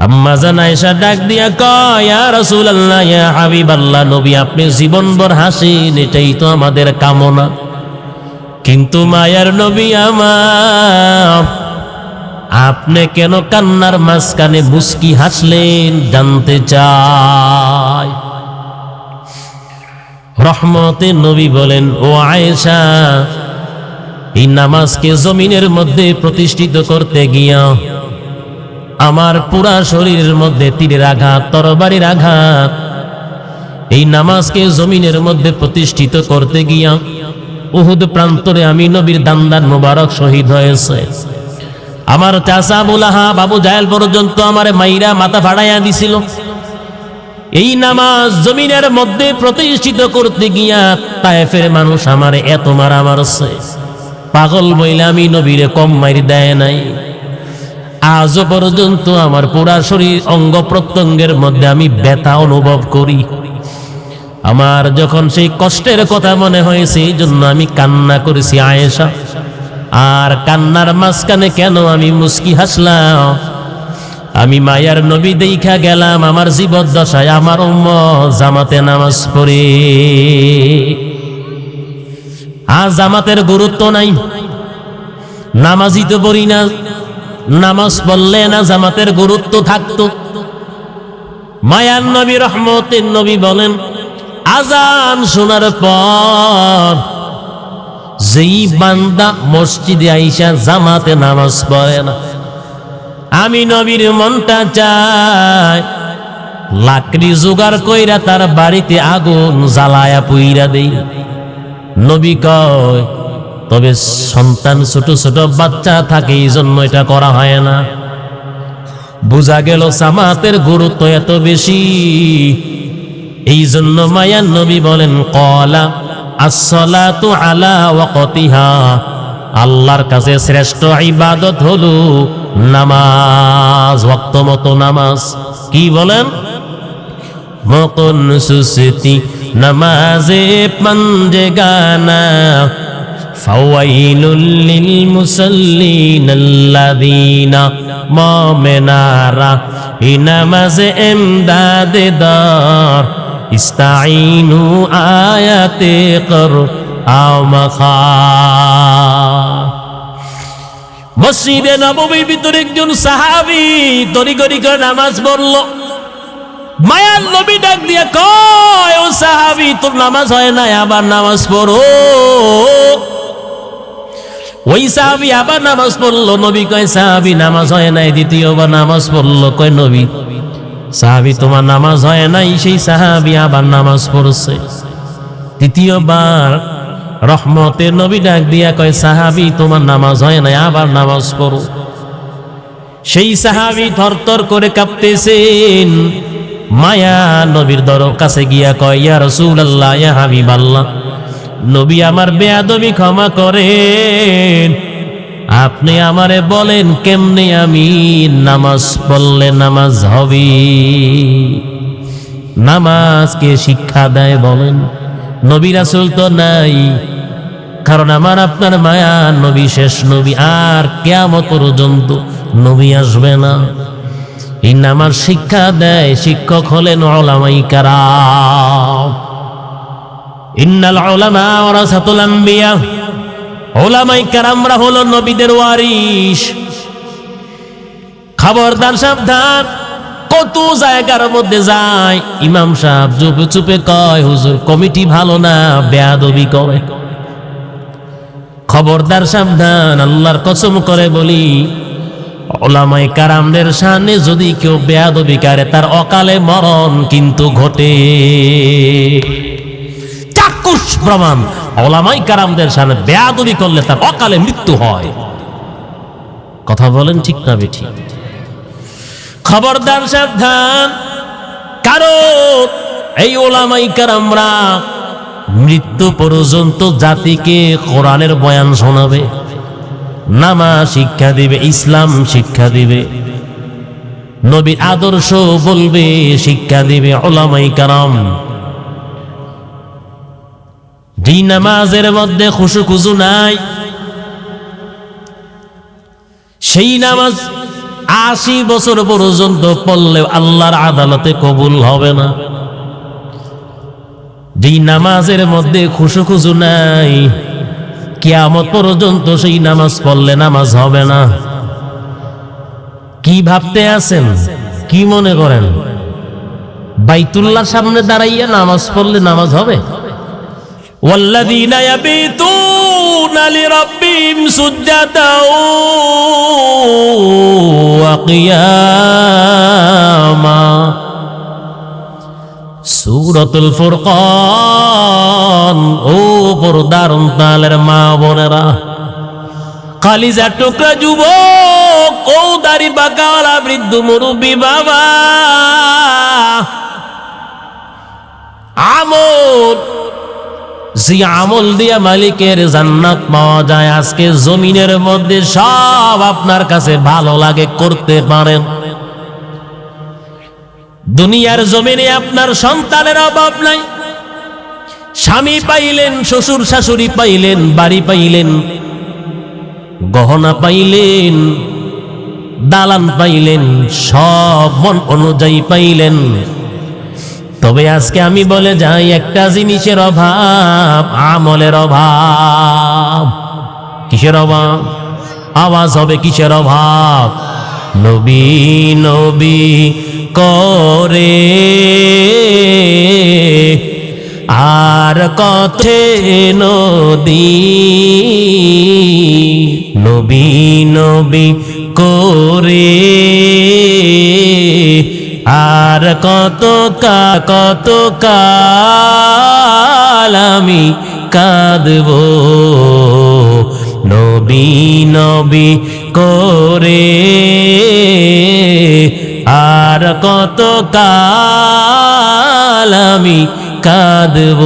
আম্মা জান আয়েশা ডাক দিয়া কয়, ইয়া রাসূলুল্লাহ, ইয়া হাবিবাল্লাহ, নবী আপনি জীবনভর হাসেন, এটাই তো আমাদের কামনা। কিন্তু মায়ার নবী আমার, আপনি কেন কান্নার মাঝখানে মুস্কি হাসলেন জানতে চাই। রহমতের নবী বলেন, ও আয়েশা, এই নামাজকে জমিনের মধ্যে প্রতিষ্ঠিত করতে গিয়া আমার পুরা শরীরের মধ্যে তীরের আঘাত, তরবারির আঘাত। এই নামাজকে জমিনের মধ্যে প্রতিষ্ঠিত করতে গিয়া উহুদ প্রান্তরে আমি নবীর দান্দার মোবারক শহীদ হয়েছে। আমার চাচা আবু লাহাব, আবু জাহেল পর্যন্ত আমারে মাইরা মাথা ফাড়াইয়া দিছিল। এই নামাজ জমিনের মধ্যে প্রতিষ্ঠিত করতে গিয়া তায়েফের মানুষ আমারে এত মারা মারছে, পাগল বইলে আমি নবীরে কম মাইর দেয় নাই। আজও পর্যন্ত আমার পুরা শরীর অঙ্গ প্রত্যঙ্গের মধ্যে আমি ব্যথা অনুভব করি। আমার যখন সেই কষ্টের কথা মনে হয়েছে, এই জন্য আমি কান্না করেছি আয়েশা। আর কান্নার মাঝখানে কেন আমি মুস্কি হাসলাম? আমি মায়ার নবী দেইখা গেলাম আমার জীবদ্দশায় আমার উম্মত জামাতে নামাজ পড়ে। আজ জামাতের গুরুত্ব নাই, নামাজই তো পড়ি না। নামাজ পড়লে না জামাতের গুরুত্ব থাকতো? মায়ার নবী রহমতের নবী বলেন, আজান শোনার পর যেই বান্দা মসজিদে আইসা জামাতে নামাজ পড়ে না, আমি নবীর মনটা চায় লাকড়ি জোগাড় কইরা তার বাড়িতে আগুন জ্বালায়া পুইরা দেই। নবী কয়, তবে সন্তান ছোট ছোট বাচ্চা থাকে, এই জন্য এটা করা হয় না। বোঝা গেল জামাতের গুরুত্ব এত বেশি। এই জন্য মায়ার নবী বলেন, ক্বালা আস-সালাতু আলা ওয়াক্তিহা, আল্লাহর কাছে শ্রেষ্ঠ ইবাদত হলো নামাজ, ওয়াক্ত মতো নামাজ। কি বলেন? মকন সুসতি নামাজে পঞ্জগানা, ফাওয়াইলুল লিল মুসাল্লিন আল্লাযীনা মুমিনারা, এই নামাজে ইমদাদে দার, ইস্তাঈনু আয়াতে কর আমখা। মসজিদে নববীর ভিতরে একজন সাহাবী তড়িঘড়ি করে নামাজ পড়ল। মায়ার নবী ডাক দিয়ে কয়, ও সাহাবী, তোর নামাজ হয় না, আবার নামাজ পড়ো। ওই সাহাবী আবার নামাজ পড়লো। নবী কয়, সাহাবী নামাজ হয় নাই। দ্বিতীয়বার নামাজ পড়লো। কয়, নবী, সাহাবী তোমার নামাজ হয় নাই। সেই সাহাবী আবার নামাজ পড়ছে। তৃতীয়বার রহমতের নবী ডাক দিয়া কয়, সাহাবী তোমার নামাজ হয় নাই, আবার নামাজ পড়ো। সেই সাহাবী থরথর করে কাঁপতেছেন। মায়া নবীর কাছে গিয়া কয়, ইয়া রাসূলুল্লাহ, ইয়া হাবিবাল্লাহ, নবী আমার বেয়াদবি ক্ষমা করেন। আপনি আমারে বলেন কেমনে আমি নামাজ পড়লে নামাজ হবে। নামাজকে শিক্ষা দেয় বলেন? নবী রাসূল তো নাই, কারণ আমার আপনার মায়া নবী শেষ নবী, আর কিয়ামত পর্যন্ত নবী আসবে না। এই নামাজ শিক্ষা দেয় শিক্ষক হলেন উলামায়ে কেরাম। ইন্নাল উলামা ওয়ারাসাতুল আম্বিয়া, উলামায়ে কেরামরা হলো নবীদের ওয়ারিশ। খবরদার, সাবধান। কত জায়গার মধ্যে যায় ইমাম সাহেব চুপে চুপে কয়, হুজুর কমিটি ভালো না, বেয়াদবি করে। খবরদার, সাবধান। আল্লাহর কসম করে বলি, উলামায়ে কেরামদের সামনে যদি কেউ বেয়াদবি করে, তার অকালে মরণ কিন্তু ঘটে। চাক্ষুষ প্রমাণ, উলামায়ে কেরামদের সামনে বেয়াদবি করলে তার অকালে মৃত্যু হয়। কথা বলেন ঠিক না বেঠিক? খবরদার, সাবধান। কারণ এই উলামায়ে কেরামরা মৃত্যু পর্যন্ত জাতিকে কোরআনের বয়ান শোনাবে, নামাজ শিক্ষা দিবে, ইসলাম শিক্ষা দিবে, নবীর আদর্শ বলবে, শিক্ষা দিবে উলামায়ে কেরাম। যেই নামাজের মধ্যে খুশু খুজু নাই, সেই নামাজ ৮০ বছর পর্যন্ত পড়লেও আল্লাহর আদালতে কবুল হবে না। যেই নামাজের মধ্যে খুশু খুজু নাই, কিয়ামত পর্যন্ত সেই নামাজ পড়লে নামাজ হবে না। কি ভাবতে আছেন? কি মনে করেন বাইতুল্লাহর সামনে দাঁড়াইয়া নামাজ পড়লে নামাজ হবে? ওয়াল্লাযীনা ইয়াবিতুনা লিরাব্বিহিম সুজদাও ওয়া কিয়ামা। সূরাতুল ফুরকান। ও পর্দার অন্তরালের মা বোনেরা, কালিজা টুকরা যুবক, ও দাড়ি বাঁকাওয়ালা বৃদ্ধ মুরব্বী বাবা, আমল, যে আমল দিয়া মালিকের জান্নাত পাওয়া যায়, আজকে জমিনের মধ্যে সব আপনার কাছে ভালো লাগে করতে পারেন। দুনিয়ার জমিনে আপনার সন্তানের অভাব নাই, স্বামী পাইলেন, শ্বশুর শাশুড়ি পাইলেন, বাড়ি পাইলেন, গহনা পাইলেন, দালান পাইলেন, সব মন অনুযায়ী পাইলেন। তবে আজকে আমি বলে যাই, একটা জিনিসের অভাব, আমলের অভাব। কিসের অভাব? আওয়াজ হবে কিসের অভাব? নবী নবী করে আর কথে নদী, নবী নবী করে আর কত কাল আমি কাঁদব, নবী নবী করে আর কত কাল আমি কাঁদব।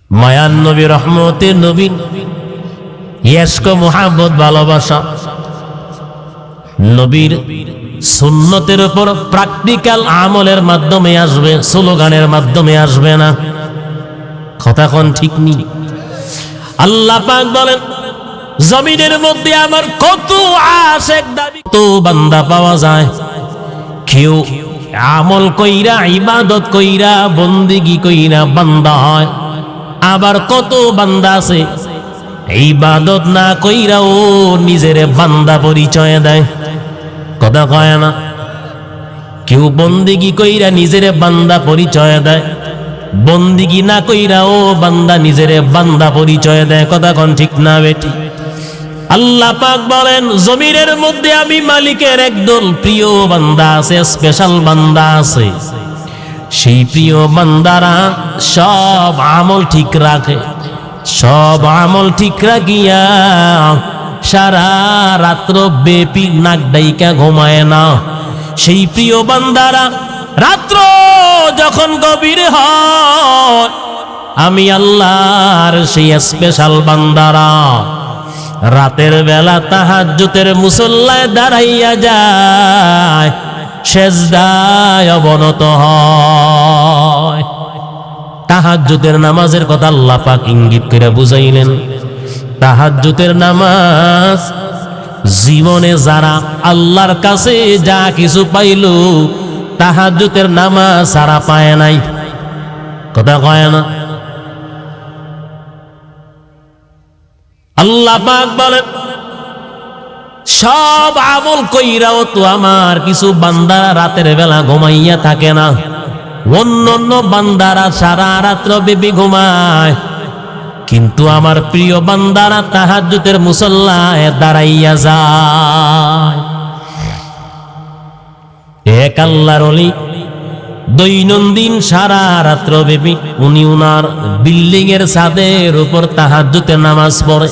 মায়ান নবী, রহমতের নবী, ইশক মুহাব্বত ভালোবাসা, নবীর সুন্নতের উপর প্র্যাকটিক্যাল আমলের মাধ্যমে আসবে, স্লোগানের মাধ্যমে আসবে না। কথা কোন ঠিক নেই? আল্লাহ পাক বলেন, জমিনের মধ্যে আমার কত আশিক দাবি, কত বান্দা পাওয়া যায়, কেউ আমল কইরা, ইবাদত কইরা, বন্দেগী কইরা বান্দা হয়। আবার কত বান্দা আছে ইবাদত না কইরাও নিজের বান্দা পরিচয় দেয়। কথা কয় না? কেউ বন্দেগী কইরা নিজের বান্দা পরিচয় দেয়, বন্দেগী না কইরাও বান্দা নিজের বান্দা পরিচয় দেয়। কথা কোন ঠিক না বেটি? আল্লাহ পাক বলেন, জমিনের মধ্যে আমি মালিকের একদল প্রিয় বান্দা আছে, স্পেশাল বান্দা আছে। সেই প্রিয় বান্দারা সব আমল ঠিক রাখে, সব আমল ঠিক রাখিয়া সারা রাত্র ব্যাপী নাক ডাইকা ঘুমায় না। সেই প্রিয় বান্দারা রাত্র যখন গভীর হয়, আমি আল্লাহর সেই স্পেশাল বান্দারা রাতের বেলা তাহাজ্জুদের মুসল্লায় দাঁড়াইয়া যায়, সেজদায় অবনত হয়। তাহাজ্জুদের নামাজের কথা আল্লাহ পাক ইঙ্গিত করে বুঝাইলেন। তাহাজ্জুদের নামাজ জীবনে যারা আল্লাহর কাছে যা কিছু পাইল, তাহাজ্জুদের নামাজ সারা পায় নাই। কথা কয় না? আল্লাহ পাক বলেন, সব আমল কইরাও তো আমার কিছু বান্দারা রাতের বেলা ঘুমাইয়া থাকে না। অন্যান্য বান্দারা সারা রাত্র ব্যাপী ঘুমায়, কিন্তু আমার প্রিয় বান্দারা তাহাজ্জুদের মুসল্লায় দাঁড়াইয়া যায়। এক আল্লাহর ওলি দৈনন্দিন সারা রাত্র ব্যাপী উনি উনার বিল্ডিং এর ছাদের উপর তাহাজ্জুদের নামাজ পড়ে।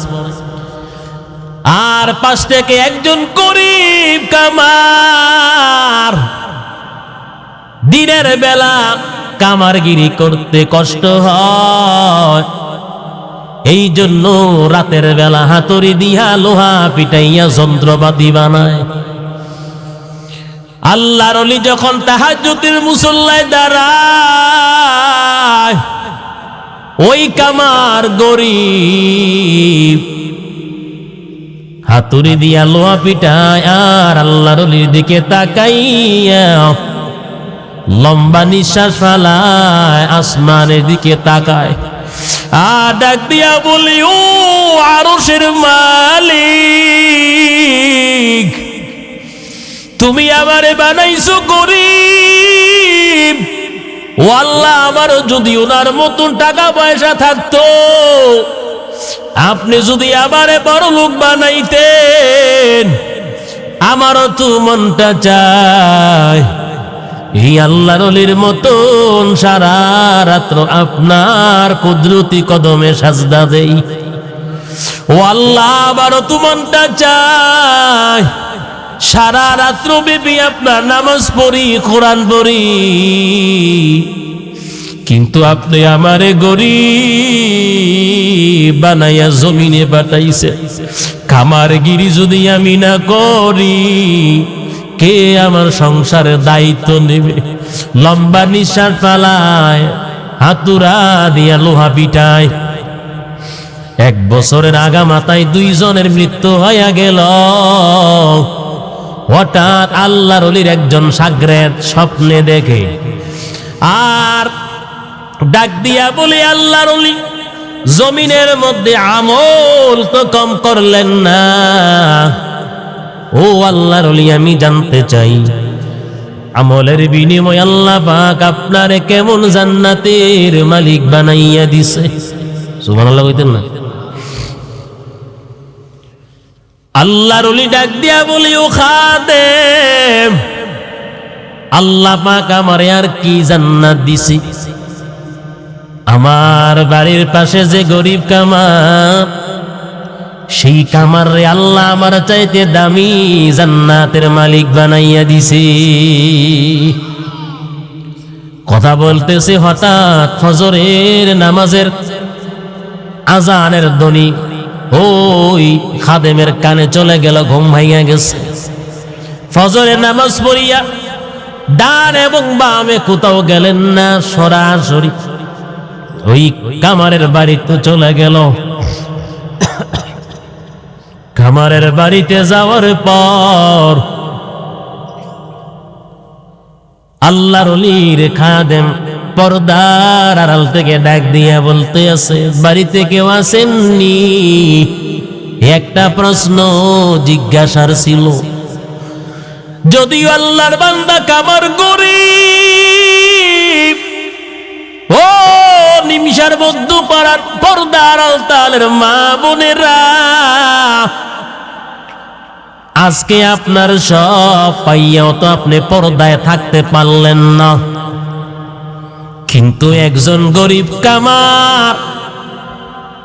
আর পাশ থেকে একজন গরিব কামার দিনের বেলা কামারগিরি করতে কষ্ট হয়, এই জন্য রাতের বেলা হাতুড়ি দিয়া লোহা পিটাইয়া যন্ত্রপাতি বানায়। আল্লাহর ওলি যখন তাহাজ্জুদের মুসল্লায় দাঁড়ায়, ওই কামার গরিব হাতুড়ি দিয়া লোহা পিটায়, আর আল্লাহর ওলির দিকে তাকাইয়া লম্বা নিঃশ্বাস ফেলায়, আসমানের দিকে তাকায়, আর ডাক দিয়া বলি, ও আরশের মালিক, তুমি আমারে বানাইছো গরিব। ও আল্লাহ, আমারও যদি ওনার মতন টাকা পয়সা থাকতো, আপনি যদি আমারে বড় লোক বানাইতেন, আমারও তো মনটা চায় এই আল্লাহর ওলির মতন সারা রাত্র আপনার কুদরতি কদমে সাজদা দেই। ও আল্লাহ, আমারও তো মনটা চায় সারা রাত্র ব্যাপী আপনার নামাজ পড়ি, কোরআন পড়ি, কিন্তু আপনি আমারে গরিব বানাইয়া জমিনে পাঠাইছে। খামারগিরি যদি আমি না করি, কে আমার সংসারের দায়িত্ব নেবে? লম্বা নিঃশ্বাস ফেলায়, হাতুড়া দিয়া লোহা পিটায়। 1 বছরের আগা মাথায় 2 জনের মৃত্যু হইয়া গেল। হঠাৎ আল্লাহর ওলির একজন শাগরেদ স্বপ্নে দেখে, আর ডাক দিয়া বলে, আল্লাহর ওলি, জমিনের মধ্যে আমল তো কম করলেন না। ও আল্লাহর ওলি, আমি জানতে চাই আমলের বিনিময়ে আল্লাহ পাক আপনারে কেমন জান্নাতের মালিক বানাইয়া দিছে? সুবহানাল্লাহ কইতেন না? আল্লাহর ওলি ডাক দিয়া বলি, ও খাদেম, আল্লাহ পাক আমারে আর কি জান্নাত দিছি? আমার বাড়ির পাশে যে গরিব কামার, সেই কামার রে আল্লাহ আমার চাইতে দামি জান্নাতের মালিক বানাইয়া দিছে। কথা বলতেছে, হঠাৎ ফজরের নামাজের আজানের ধ্বনি ওই খাদেমের কানে চলে গেল, ঘুম ভাইয়া গেছে। ফজরের নামাজ পড়িয়া ডান এবং বামে কোথাও গেলেন না, সরাসরি ওই কামারের বাড়িতে চলে গেল। কামারের বাড়িতে যাওয়ার পর আল্লাহর ওলির খাদেম পর্দার আড়াল থেকে ডাক দিয়া বলতে আছে, বাড়িতে কেউ আসেননি? একটা প্রশ্ন জিজ্ঞাসার ছিল। যদিও আল্লাহর বান্দা কামার গরিব, ও নিমিষার মধ্য পাড়ার পর্দার আলতালের মা বোনেরা, আজকে আপনার সব পাইয়াও তো আপনি পর্দায় থাকতে পারলেন না। কিন্তু একজন গরিব কামার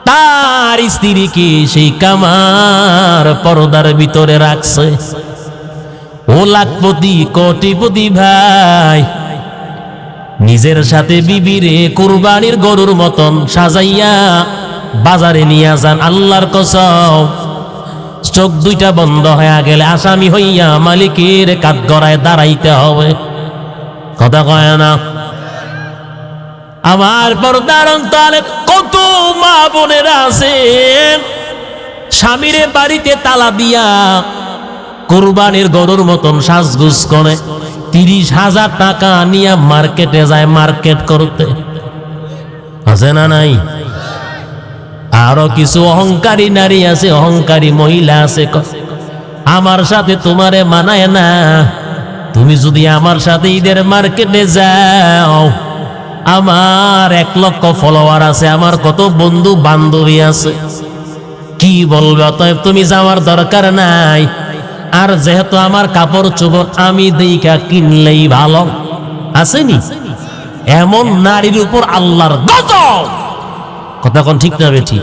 তার স্ত্রীকে সেই কামার পর্দার ভিতরে রাখছে। ও লাখপতি কোটিপতি ভাই নিজের সাথে বিবিরে কুরবানির গরুর মতন সাজাইয়া বাজারে নিয়ে যান। আল্লাহর কসম, চোখ দুইটা বন্ধ হয়ে গেলে আসামি হইয়া মালিকের কাঠগড়ায় দাঁড়াইতে হবে। কথা কয় না? আমার পর্দার অন্তরে কত মা বোনেরা আছেন স্বামীরে বাড়িতে তালা দিয়া কুরবানির গরুর মতন সাজগুজ করে 30,000 টাকা নিয়ে মার্কেটে যায় মার্কেট করতে। আছে না নাই? আরো কিছু অহংকারী নারী আছে, অহংকারী মহিলা আছে, আমার সাথে তোমারে মানায় না, তুমি যদি আমার সাথে ঈদের মার্কেটে যাও, আমার 1 লক্ষ ফলোয়ার আছে, আমার কত বন্ধু বান্ধবী আছে, কি বলবে, অতএব তুমি যাওয়ার দরকার নাই। আর যেহেতু আমার কাপড় চোপড় আমি দেইকা কিনলেই ভালো। আসেনি এমন নারীর উপর আল্লাহর গজব। কথা কোন ঠিক না বেঠি?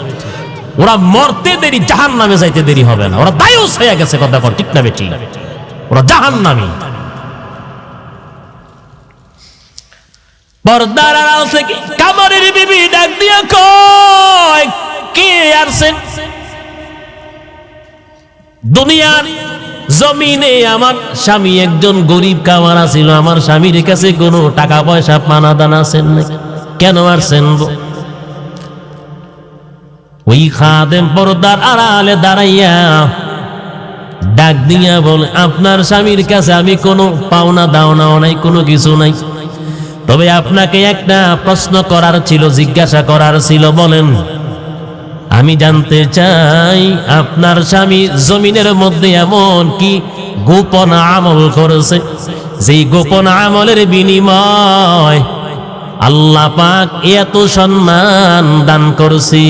ওরা মরতে দেরি, জাহান্নামে যাইতে দেরি হবে না, ওরা দায়ুস হয়ে গেছে। কথা কোন ঠিক না বেঠি? ওরা জাহান্নামী। পর্দার আড়াল থেকে কামারের বিবি ডাক দিয়া কয়, কে আসছেন? দুনিয়ার জমিনে আমার স্বামী একজন গরিব কামার ছিল, আমার স্বামীর কাছে কোনো টাকা পয়সা পানা দানা আছেন না, কেন আসছেন? ওই খাদেম পর্দার আড়ালে দাঁড়াইয়া ডাক দিয়া বলে, আপনার স্বামীর কাছে আমি কোনো পাওনা দাওনাও নাই, কোনো কিছু নাই, তবে আপনাকে একটা প্রশ্ন করার ছিল, জিজ্ঞাসা করার ছিল, বলেন। আমি জানতে চাই আপনার স্বামী জমিনের মধ্যে এমন কি গোপন আমল করেছে, যেই গোপন আমলের বিনিময় আল্লাহ পাক এত সম্মান দান করছি।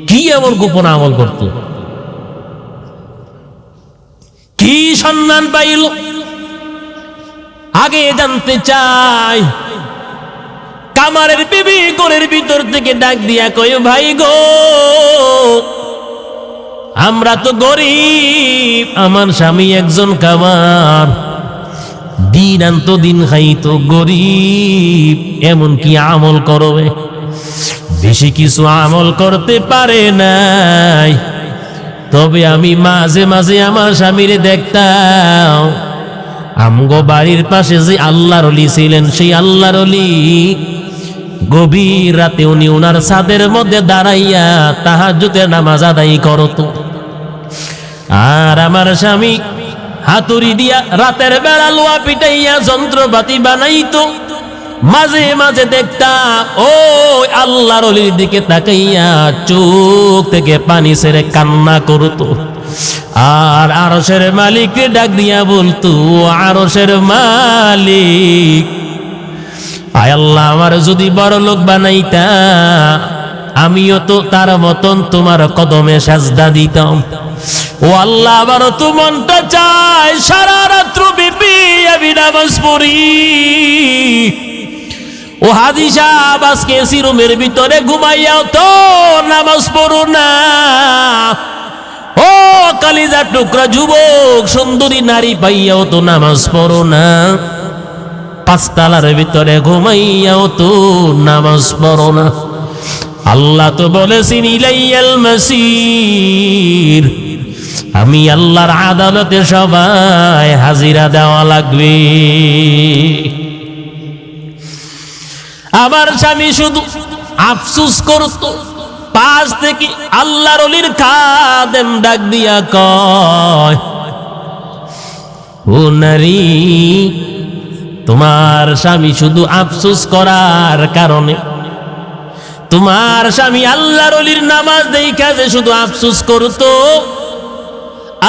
কি এমন গোপন আমল করত, কি সম্মান পাইল, আগে জানতে চাই। কামারের বিবি ঘরের ভিতর থেকে ডাক দিয়া কয়, ভাই গো, আমরা তো গরিব, আমার স্বামী একজন কামার, দিন আনতো দিন খাইতো, গরিব, এমন কি আমল করবে? বেশি কিছু আমল করতে পারে নাই, তবে আমি মাঝে মাঝে আমার স্বামীরে দেখতাম, আমগো বাড়ির পাশে যে আল্লাহর ওলি ছিলেন, সেই আল্লাহর ওলি গভীর রাতে উনি ওনার ছাদের মধ্যে দাঁড়াইয়া তাহাজ্জুদের নামাজ আদায় করত। আর আমার স্বামী হাতুড়ি দিয়া রাতের বেলা লোয়া পিটাইয়া যন্ত্রপাতি বানাইতো, মাঝে মাঝে দেখতাম ও আল্লাহর ওলির দিকে তাকাইয়া চোখ থেকে পানি ছেড়ে কান্না করতো। আর আরশের মালিককে ডাক দিয়া বলতো, আরশের মালিক, আয় আল্লাহ, আমার যদি বড় লোক বানাইতা, আমিও তো তার মতন তোমার কদমে সাজদা দিতাম। ও আল্লাহ, আমারও তো মনটা চায় সারা রাত্র বিপি আমি নামাজ পড়ি। ও হাজি সাহেব, আজকে এসি রুমের ভিতরে ঘুমাইয়াও তো নামাজ পড়ো না। ও কালিজা টুকরা যুবক সুন্দরী নারী পাইয়াও তো নামাজ পড়ো না। 5 তালার ভিতরে ঘুমাইয়াও তো নামাজ পড়ো না। আল্লাহ তো বলেছেন, ইলাইয়াল মাসির, আমি আল্লাহর আদালতে সবাই হাজিরা দেওয়া লাগবে। আমার স্বামী শুধু আফসোস করতো, পাশ থেকে আল্লাহর ওলির খাদেম ডাক দিয়া কয়, ও নারী, তোমার স্বামী শুধু আফসোস করার কারণে, তোমার স্বামী আল্লাহর ওলির নামাজ দেইখা যে শুধু আফসোস করতো,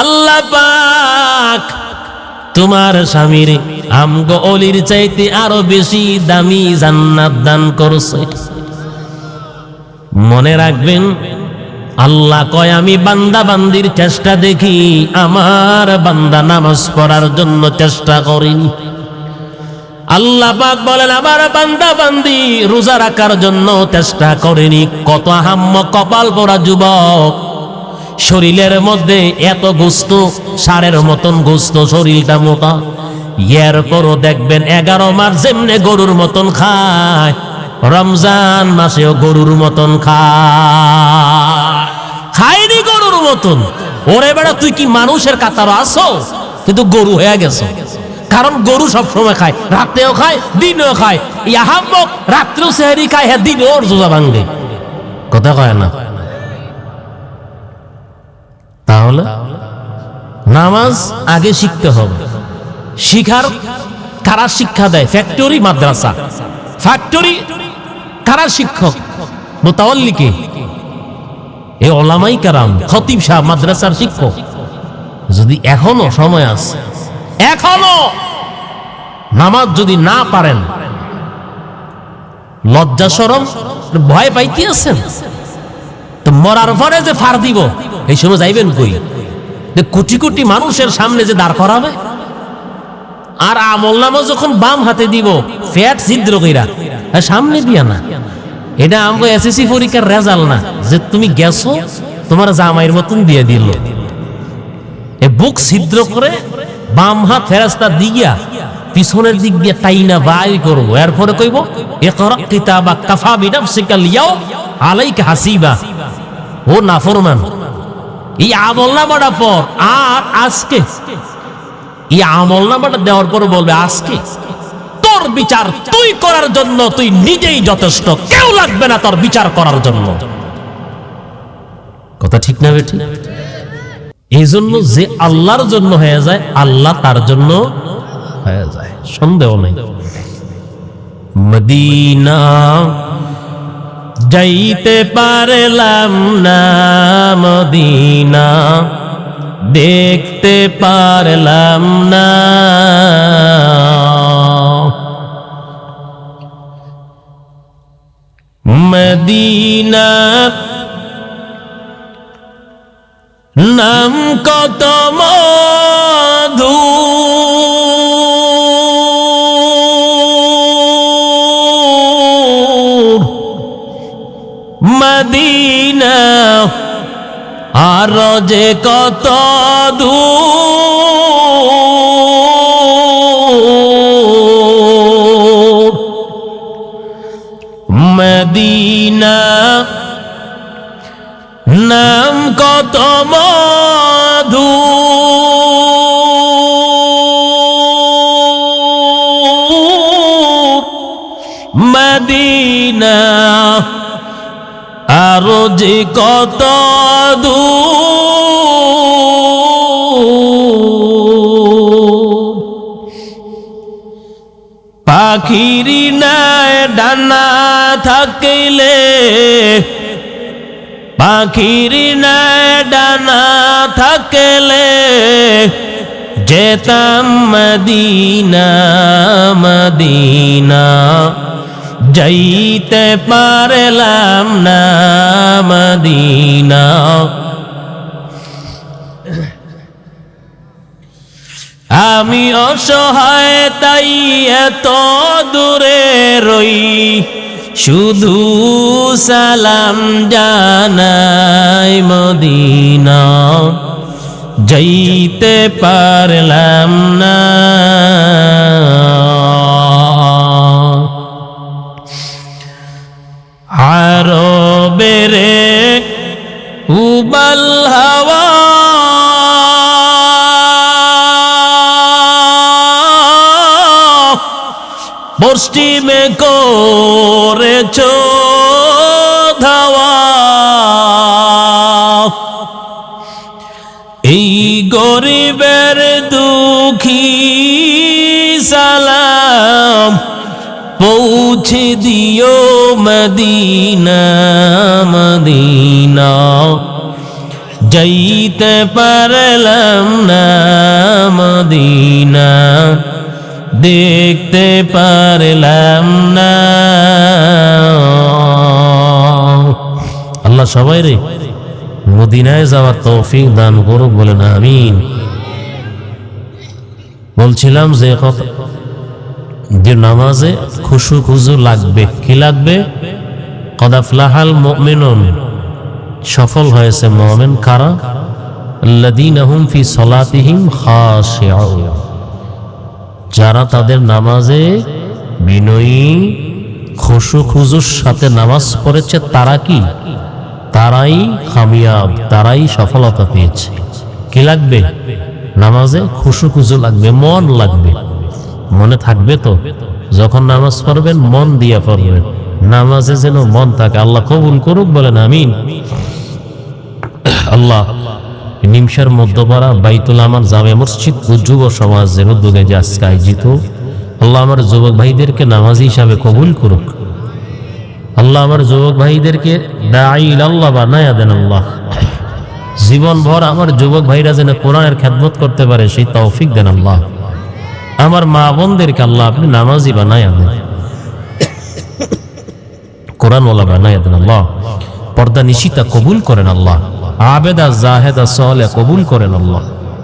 আল্লাহ পাক তোমার স্বামীর আমগো ওলির চাইতে আরো বেশি দামি জান্নাত দান করছে। মনে রাখবেন, আল্লাহ কয়, আমি বান্দা বান্দির চেষ্টা দেখি, আমার বান্দা নামাজ পড়ার জন্য চেষ্টা করিনি। আল্লাহ পাক বলেন, আমার বান্দা বান্দি রোজা রাখার জন্য চেষ্টা করেনি। কত হাম্ম কপাল পরা যুবক, শরীরের মধ্যে এত গোস্ত, সারের মতন গোস্ত, শরীরটা মোটা, এরপরও দেখবেন 11 মাস যেমনে গরুর মতন খায়, রমজান মাসেও গরুর মতন খায়। খায়নি গরু, মতন। ওরে বেড়া, তুই কি মানুষের কাতার আসো, কিন্তু গরু হয়ে গেছো। কারণ গরু সব সময় খায়, রাত্রেও খায়, দিনেও খায়। ইয়াহাম্মক রাত্রেও সেহরি খায়, হ্যাঁ দিনেও ওর জোজা ভাঙ্গে, কথা কয় না। তাহলে নামাজ আগে শিখতে হবে। শিখার কারা শিক্ষা দেয়? ফ্যাক্টরি, মাদ্রাসা। ফ্যাক্টরি কারা শিক্ষক? মুতাওয়াল্লিকে, এই ওলামাই কারাম, খতিব সাহেব মাদ্রাসার শিক্ষক। যদি এখনো সময় আছে, এখনো নামাজ যদি না পারেন, লজ্জা শরম ভয় পাইতে আছেন, তো মরার পরে যে ফার দিব, এই সময় যাইবেন কই? কোটি কোটি মানুষের সামনে যে দাঁড় করাবে। আর আমল নামা যখন বাম হাতে দিব, ফ্যাট ছিদ্র কইরা, সামনে দিয়া না। এটা আমাকে এসএসসি পরীক্ষার রেজাল্ট না যে তুমি গেছো তোমার জামাইয়ের মতন দিয়ে দিল। এ বুক ছিদ্র করে বাম হাত ফেরেশতা দিয়া পিছনের দিক দিয়ে টাইনা বাই করবো। এরপরে কইব ইকরা কিতাবাক কাফা বিনাফসিকাল ইয়াউম আলাইকা হাসিবা। ও নাফরমান, এই আমল নামাটা পর, আর আজকে এই আমল নামাটা দেওয়ার পরে বলবে আজকে তোর বিচার তুই করার জন্য তুই নিজেই যথেষ্ট, কেউ লাগবে না তোর বিচার করার জন্য। কথা ঠিক না বেঠিক? এই জন্য যে আল্লাহর জন্য হয়ে যায়, আল্লাহ তার জন্য হয়ে যায়, সন্দেহ নেই। মদিনা যাইতে পারলাম না, মদিনা দেখতে পারলাম না, মদিনা নাম কত মধু, মদিনা আর যে কত দূর, মদিনা নাম কত মধু, মদিনা আরো যে কত দূর, পাখির নাই ডানা থাকলে, পাখির নাই ডানা থাকলে যেতাম মদিনা, মদিনা যাইতে পারলাম না, মদিনা। আমি অসহায় তাই এত দূরে রই, শুধু সালাম জানাই মদিনা, যাইতে পারলাম না। আরবেরে উবাল হাওয়া পশ্চিমে করেছ ধাওয়া, এই গরিবের দুঃখী সালাম পৌঁছে দিও মদিনা, মদিনা যাইতে পারলাম না, মদিনা দেখতে পারলাম না। আল্লাহ সবাই রে মদিনায় যাওয়ার তৌফিক দান করুক, বলেন আমিন। বলছিলাম যে কথা, যে নামাজে খুশু খুজু লাগবে। কি লাগবে? কদ আফলাহাল মুমিনুন, সফল হয়েছে মুমিন কারা? আল্লাযীনা হুম ফি সলাতিহিম খাশিউন, যারা তাদের নামাজে বিনয়ী খুশু খুজুর সাথে নামাজ পড়েছে। তারা কি? তারাই কামিয়াব, তারাই সফলতা পেয়েছে। কি লাগবে? নামাজে খুশু খুশু লাগবে, মন লাগবে। মনে থাকবে তো? যখন নামাজ পড়বেন মন দিয়া পড়বেন, নামাজে যেন মন থাকে। আল্লাহ কবুল করুক, বলেন আমিন। আল্লাহ নিমসার মধ্যপাড়া বাইতুল আমার জামে মসজিদ ও যুব সমাজের উদ্যোগে যে আজকে আয়োজিত, আল্লাহ আমার যুবক ভাইদেরকে নামাজি হিসাবে কবুল করুক। আল্লাহ আমার যুবক ভাইদেরকে দাঈ ইলাল্লাহ বানায়া দেন। আল্লাহ জীবন ভর আমার যুবক ভাইরা যেন কোরআনের খেদমত করতে পারে সেই তৌফিক দেন। আল্লাহ আমার মা বোনদেরকে আল্লাহ আপনি নামাজি বানায়া দেন, কোরআনওয়ালা বানায়া দেন। আল্লাহ পর্দা নিশিতা কবুল করেন। আল্লাহ আবেদা জাহেদা সালেহ কবুল করেন। আল্লাহ